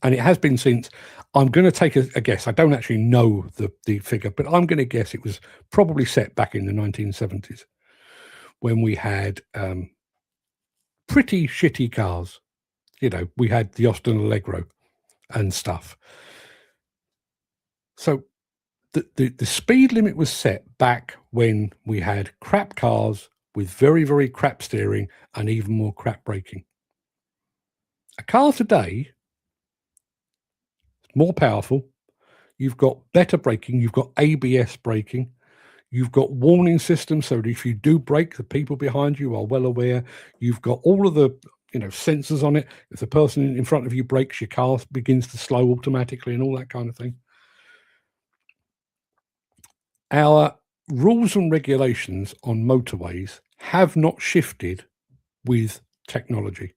And it has been since, I'm going to take a guess. I don't actually know the figure, but I'm going to guess it was probably set back in the 1970s when we had pretty shitty cars. We had the Austin Allegro and stuff. So the speed limit was set back when we had crap cars with very, very crap steering and even more crap braking. A car today, more powerful, you've got better braking, you've got ABS braking, you've got warning systems so that if you do brake, the people behind you are well aware. You've got all of the sensors on it. If the person in front of you brakes, your car begins to slow automatically and all that kind of thing. Our rules and regulations on motorways have not shifted with technology.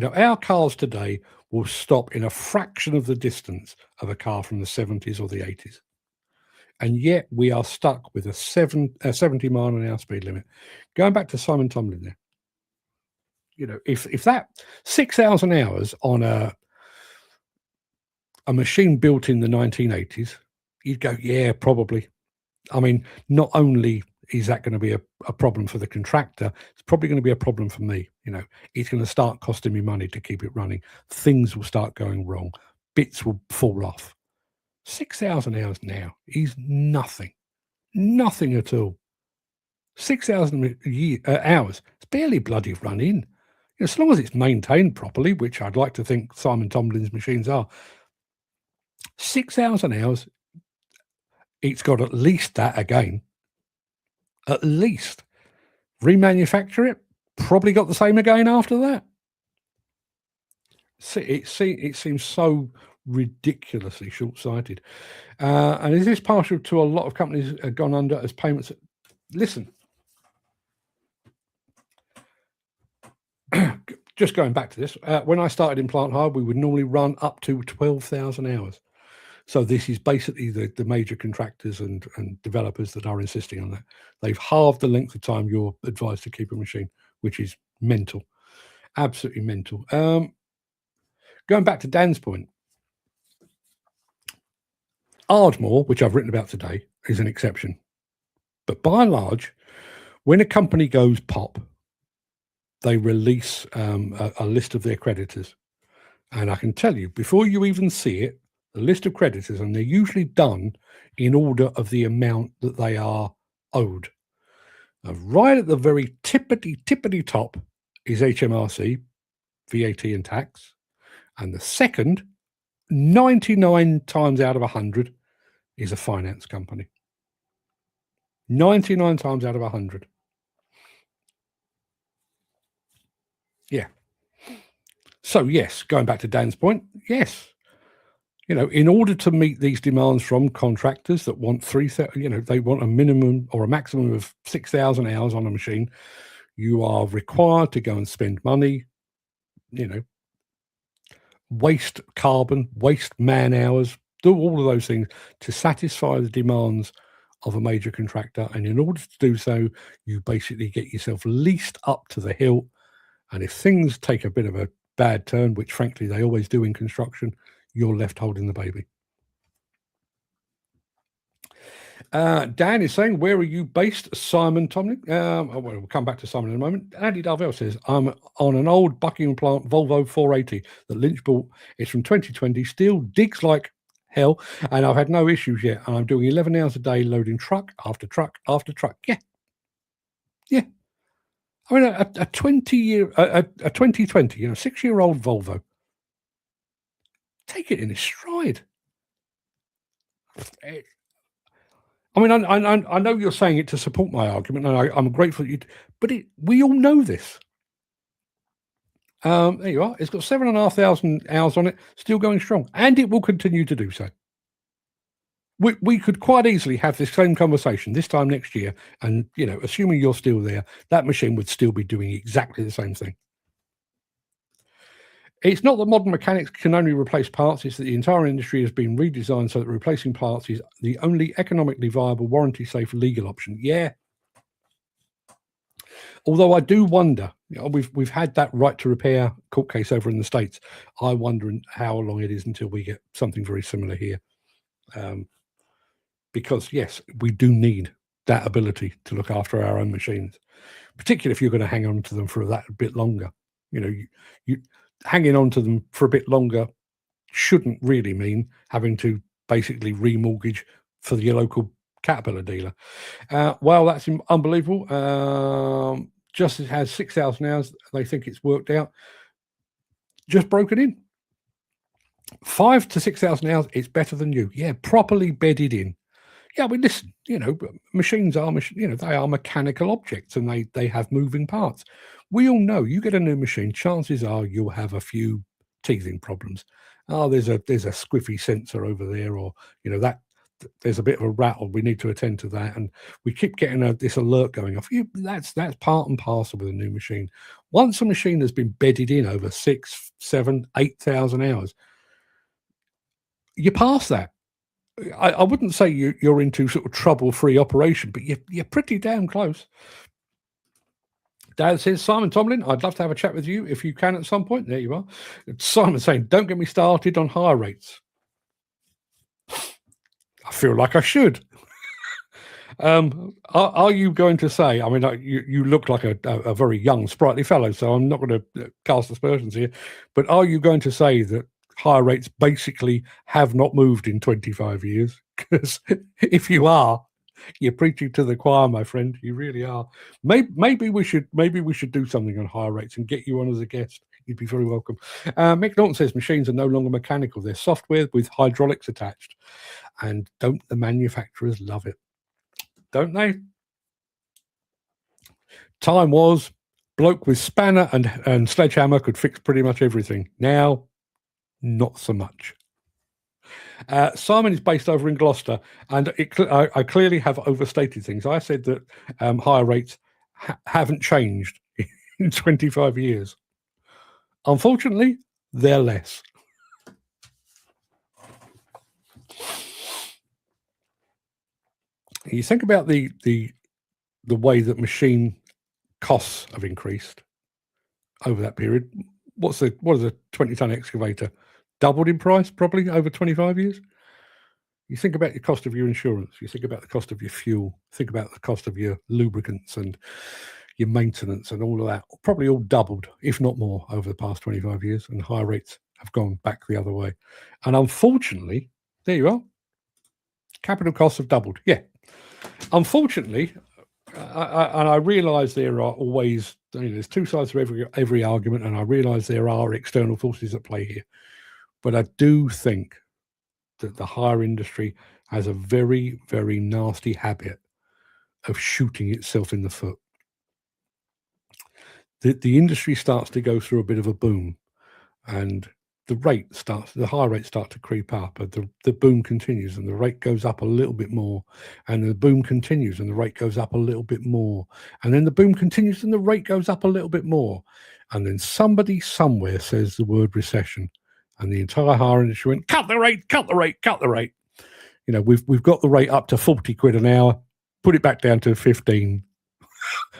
Our cars today will stop in a fraction of the distance of a car from the 70s or the 80s. And yet we are stuck with a 70 mile an hour speed limit. Going back to Simon Tomlin there. If that 6,000 hours on a machine built in the 1980s, you'd go, yeah, probably. I mean, not only is that going to be a problem for the contractor, it's probably going to be a problem for me. It's going to start costing me money to keep it running. Things will start going wrong. Bits will fall off. 6,000 hours now is nothing at all. 6,000 hours, it's barely bloody run in. As long as it's maintained properly, which I'd like to think Simon Tomlin's machines are, 6,000 hours, it's got at least that again. At least. Remanufacture it, probably got the same again after that. It seems so ridiculously short-sighted. And is this partial to a lot of companies gone under as payments? Listen, just going back to this, when I started in plant hire, we would normally run up to 12,000 hours. So this is basically the major contractors and developers that are insisting on that. They've halved the length of time you're advised to keep a machine, which is mental, absolutely mental. Going back to Dan's point, Ardmore, which I've written about today, is an exception. But by and large, when a company goes pop, they release a list of their creditors. And I can tell you, before you even see it, the list of creditors, and they're usually done in order of the amount that they are owed. Right at the very tippity top is HMRC, VAT and tax. And the second, 99 times out of 100, is a finance company. 99 times out of 100. Yeah. So, yes, going back to Dan's point, yes. In order to meet these demands from contractors that want 3,000, they want a minimum or a maximum of 6,000 hours on a machine, you are required to go and spend money, waste carbon, waste man hours, do all of those things to satisfy the demands of a major contractor, and in order to do so, you basically get yourself leased up to the hilt, and if things take a bit of a bad turn, which frankly they always do in construction, you're left holding the baby. Dan is saying, where are you based, Simon Tomlin? We'll come back to Simon in a moment. Andy Darvell says, I'm on an old Buckingham plant Volvo 480 that Lynch bought. It's from 2020, still digs like hell, and I've had no issues yet. And I'm doing 11 hours a day loading truck after truck after truck. Yeah. I mean, a 2020, 6-year-old Volvo. Take it in its stride. I mean, I know you're saying it to support my argument, and I'm grateful you. But we all know this. There you are. It's got 7,500 hours on it, still going strong, and it will continue to do so. We could quite easily have this same conversation this time next year, and assuming you're still there, that machine would still be doing exactly the same thing. It's not that modern mechanics can only replace parts, it's that the entire industry has been redesigned so that replacing parts is the only economically viable, warranty-safe, legal option. Yeah. Although I do wonder, we've had that right to repair court case over in the States. I wonder how long it is until we get something very similar here. Because, yes, we do need that ability to look after our own machines, particularly if you're going to hang on to them for that bit longer. You hanging on to them for a bit longer shouldn't really mean having to basically remortgage for your local Caterpillar dealer. Well, that's unbelievable. Just it has 6,000 hours. They think it's worked out. Just broken in. 5,000 to 6,000 hours. It's better than you. Yeah, properly bedded in. Yeah, but listen, machines are, they are mechanical objects, and they have moving parts. We all know you get a new machine, chances are you'll have a few teething problems. Oh, there's a squiffy sensor over there, or that there's a bit of a rattle. We need to attend to that, and we keep getting this alert going off. That's part and parcel with a new machine. Once a machine has been bedded in over 6, 7, 8,000 hours, you're past that. I wouldn't say you're into sort of trouble-free operation, but you're pretty damn close. Dad says, Simon Tomlin, I'd love to have a chat with you if you can at some point. There you are. Simon saying, don't get me started on hire rates. I feel like I should. Are you going to say, I mean, you look like a very young, sprightly fellow, so I'm not going to cast aspersions here, but are you going to say that hire rates basically have not moved in 25 years? Because if you are, you're preaching to the choir, my friend. You really are. Maybe we should do something on hire rates and get you on as a guest. You'd be very welcome. Mick Norton says machines are no longer mechanical. They're software with hydraulics attached. And don't the manufacturers love it? Don't they? Time was bloke with spanner and sledgehammer could fix pretty much everything. Now, not so much. Simon is based over in Gloucester, and I clearly have overstated things. I said that hire rates haven't changed in 25 years. Unfortunately, they're less. You think about the way that machine costs have increased over that period. What is a 20-ton excavator? Doubled in price probably over 25 years. You think about the cost of your insurance, you think about the cost of your fuel, think about the cost of your lubricants and your maintenance and all of that, probably all doubled, if not more, over the past 25 years, and hire rates have gone back the other way. And unfortunately, there you are, capital costs have doubled. Yeah. Unfortunately, I realise there are always, there's two sides to every argument, and I realise there are external forces at play here. But I do think that the hire industry has a very, very nasty habit of shooting itself in the foot. The industry starts to go through a bit of a boom, and the hire rate starts to creep up, and the boom continues, and the rate goes up a little bit more, and the boom continues, and the rate goes up a little bit more, and then the boom continues, and the rate goes up a little bit more, and then somebody somewhere says the word recession. And the entire hire industry went, cut the rate, cut the rate, cut the rate. we've got the rate up to 40 quid an hour, put it back down to 15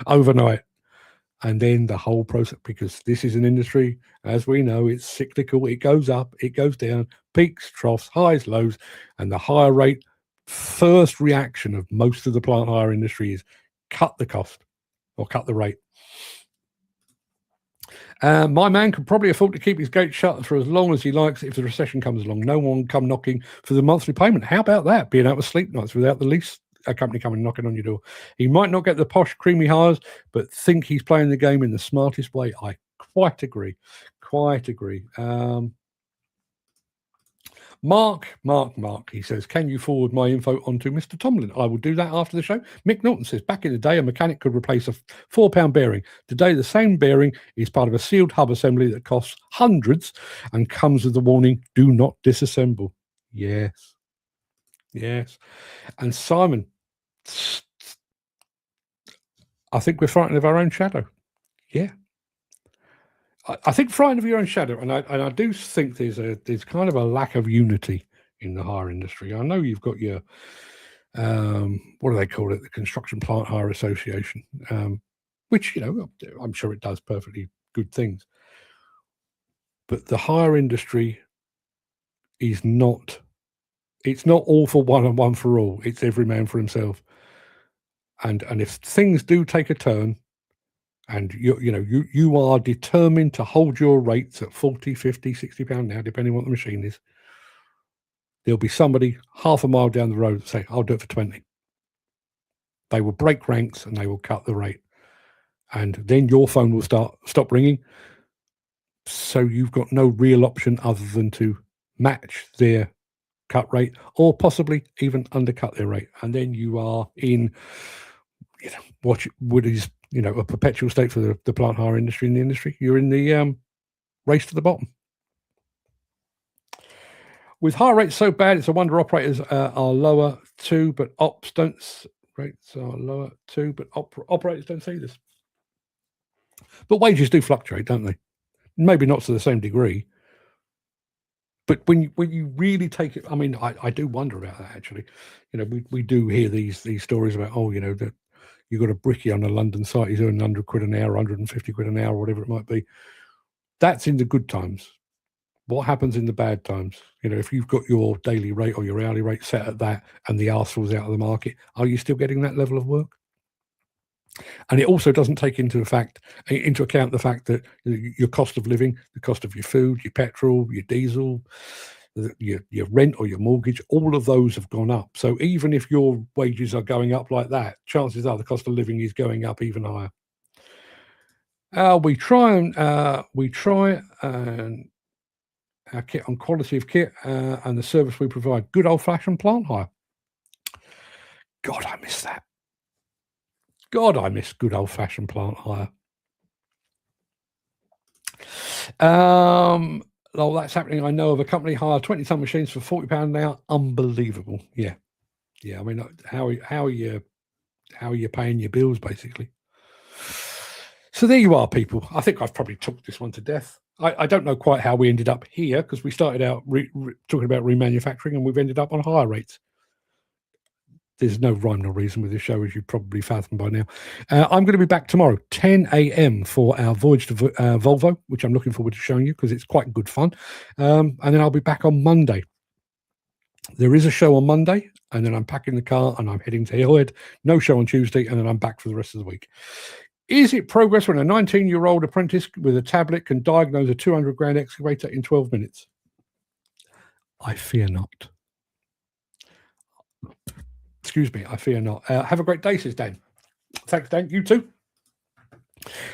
overnight. And then the whole process, because this is an industry, as we know, it's cyclical. It goes up, it goes down, peaks, troughs, highs, lows, and the higher rate, first reaction of most of the plant hire industry is cut the cost or cut the rate. My man can probably afford to keep his gate shut for as long as he likes if the recession comes along. No one come knocking for the monthly payment. How about that? Being able to sleep nights without the lease company coming knocking on your door. He might not get the posh, creamy hires, but think he's playing the game in the smartest way. I quite agree. Mark, he says, can you forward my info onto Mr. Tomlin? I will do that after the show. Mick Norton says, back in the day, a mechanic could replace a £4 bearing. Today, the same bearing is part of a sealed hub assembly that costs hundreds and comes with the warning, do not disassemble. Yes. And Simon, I think we're frightened of our own shadow. Yeah. I think frightened of your own shadow, and I do think there's kind of a lack of unity in the hire industry. I know you've got your what do they call it, the Construction Plant Hire Association, which I'm sure it does perfectly good things, but the hire industry is not. It's not all for one and one for all. It's every man for himself. And if things do take a turn, and you are determined to hold your rates at 40, 50, 60 pound now, depending on what the machine is, there'll be somebody half a mile down the road saying, I'll do it for 20. They will break ranks and they will cut the rate. And then your phone will stop ringing. So you've got no real option other than to match their cut rate or possibly even undercut their rate. And then you are in what is a perpetual state for the plant hire industry in the industry. You're in the race to the bottom. With hire rates so bad, it's a wonder operators are lower too, but ops don't. Rates are lower too, but operators don't see this. But wages do fluctuate, don't they? Maybe not to the same degree. But when you really take it, I mean, I do wonder about that actually. We do hear these stories about that you've got a brickie on a London site, he's earning 100 quid an hour, 150 quid an hour, whatever it might be. That's in the good times. What happens in the bad times? If you've got your daily rate or your hourly rate set at that and the arse falls out of the market, are you still getting that level of work? And it also doesn't take into account the fact that your cost of living, the cost of your food, your petrol, your diesel, your rent or your mortgage, all of those have gone up. So even if your wages are going up like that, chances are the cost of living is going up even higher. We try and our kit on quality of kit and the service we provide. Good old-fashioned plant hire. God, I miss that. God, I miss good old-fashioned plant hire. That's happening. I know of a company hire 20-ton machines for £40 an hour. Unbelievable. Yeah. I mean, how are you paying your bills, basically? So there you are, people. I think I've probably took this one to death. I don't know quite how we ended up here, because we started out talking about remanufacturing and we've ended up on higher rates. There's no rhyme nor reason with this show, as you probably fathomed by now. I'm going to be back tomorrow, 10 a.m. for our voyage to Volvo, which I'm looking forward to showing you because it's quite good fun. And then I'll be back on Monday. There is a show on Monday, and then I'm packing the car and I'm heading to Hillhead. No show on Tuesday, and then I'm back for the rest of the week. Is it progress when a 19-year-old apprentice with a tablet can diagnose a 200 grand excavator in 12 minutes? I fear not. Excuse me, I fear not. Have a great day, says Dan. Thanks, Dan. You too.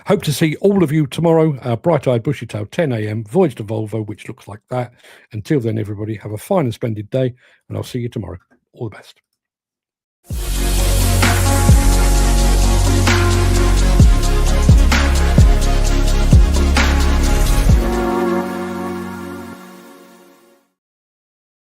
Hope to see all of you tomorrow. Bright-eyed, bushy-tailed, 10 a.m. Voyage to Volvo, which looks like that. Until then, everybody, have a fine and splendid day, and I'll see you tomorrow. All the best.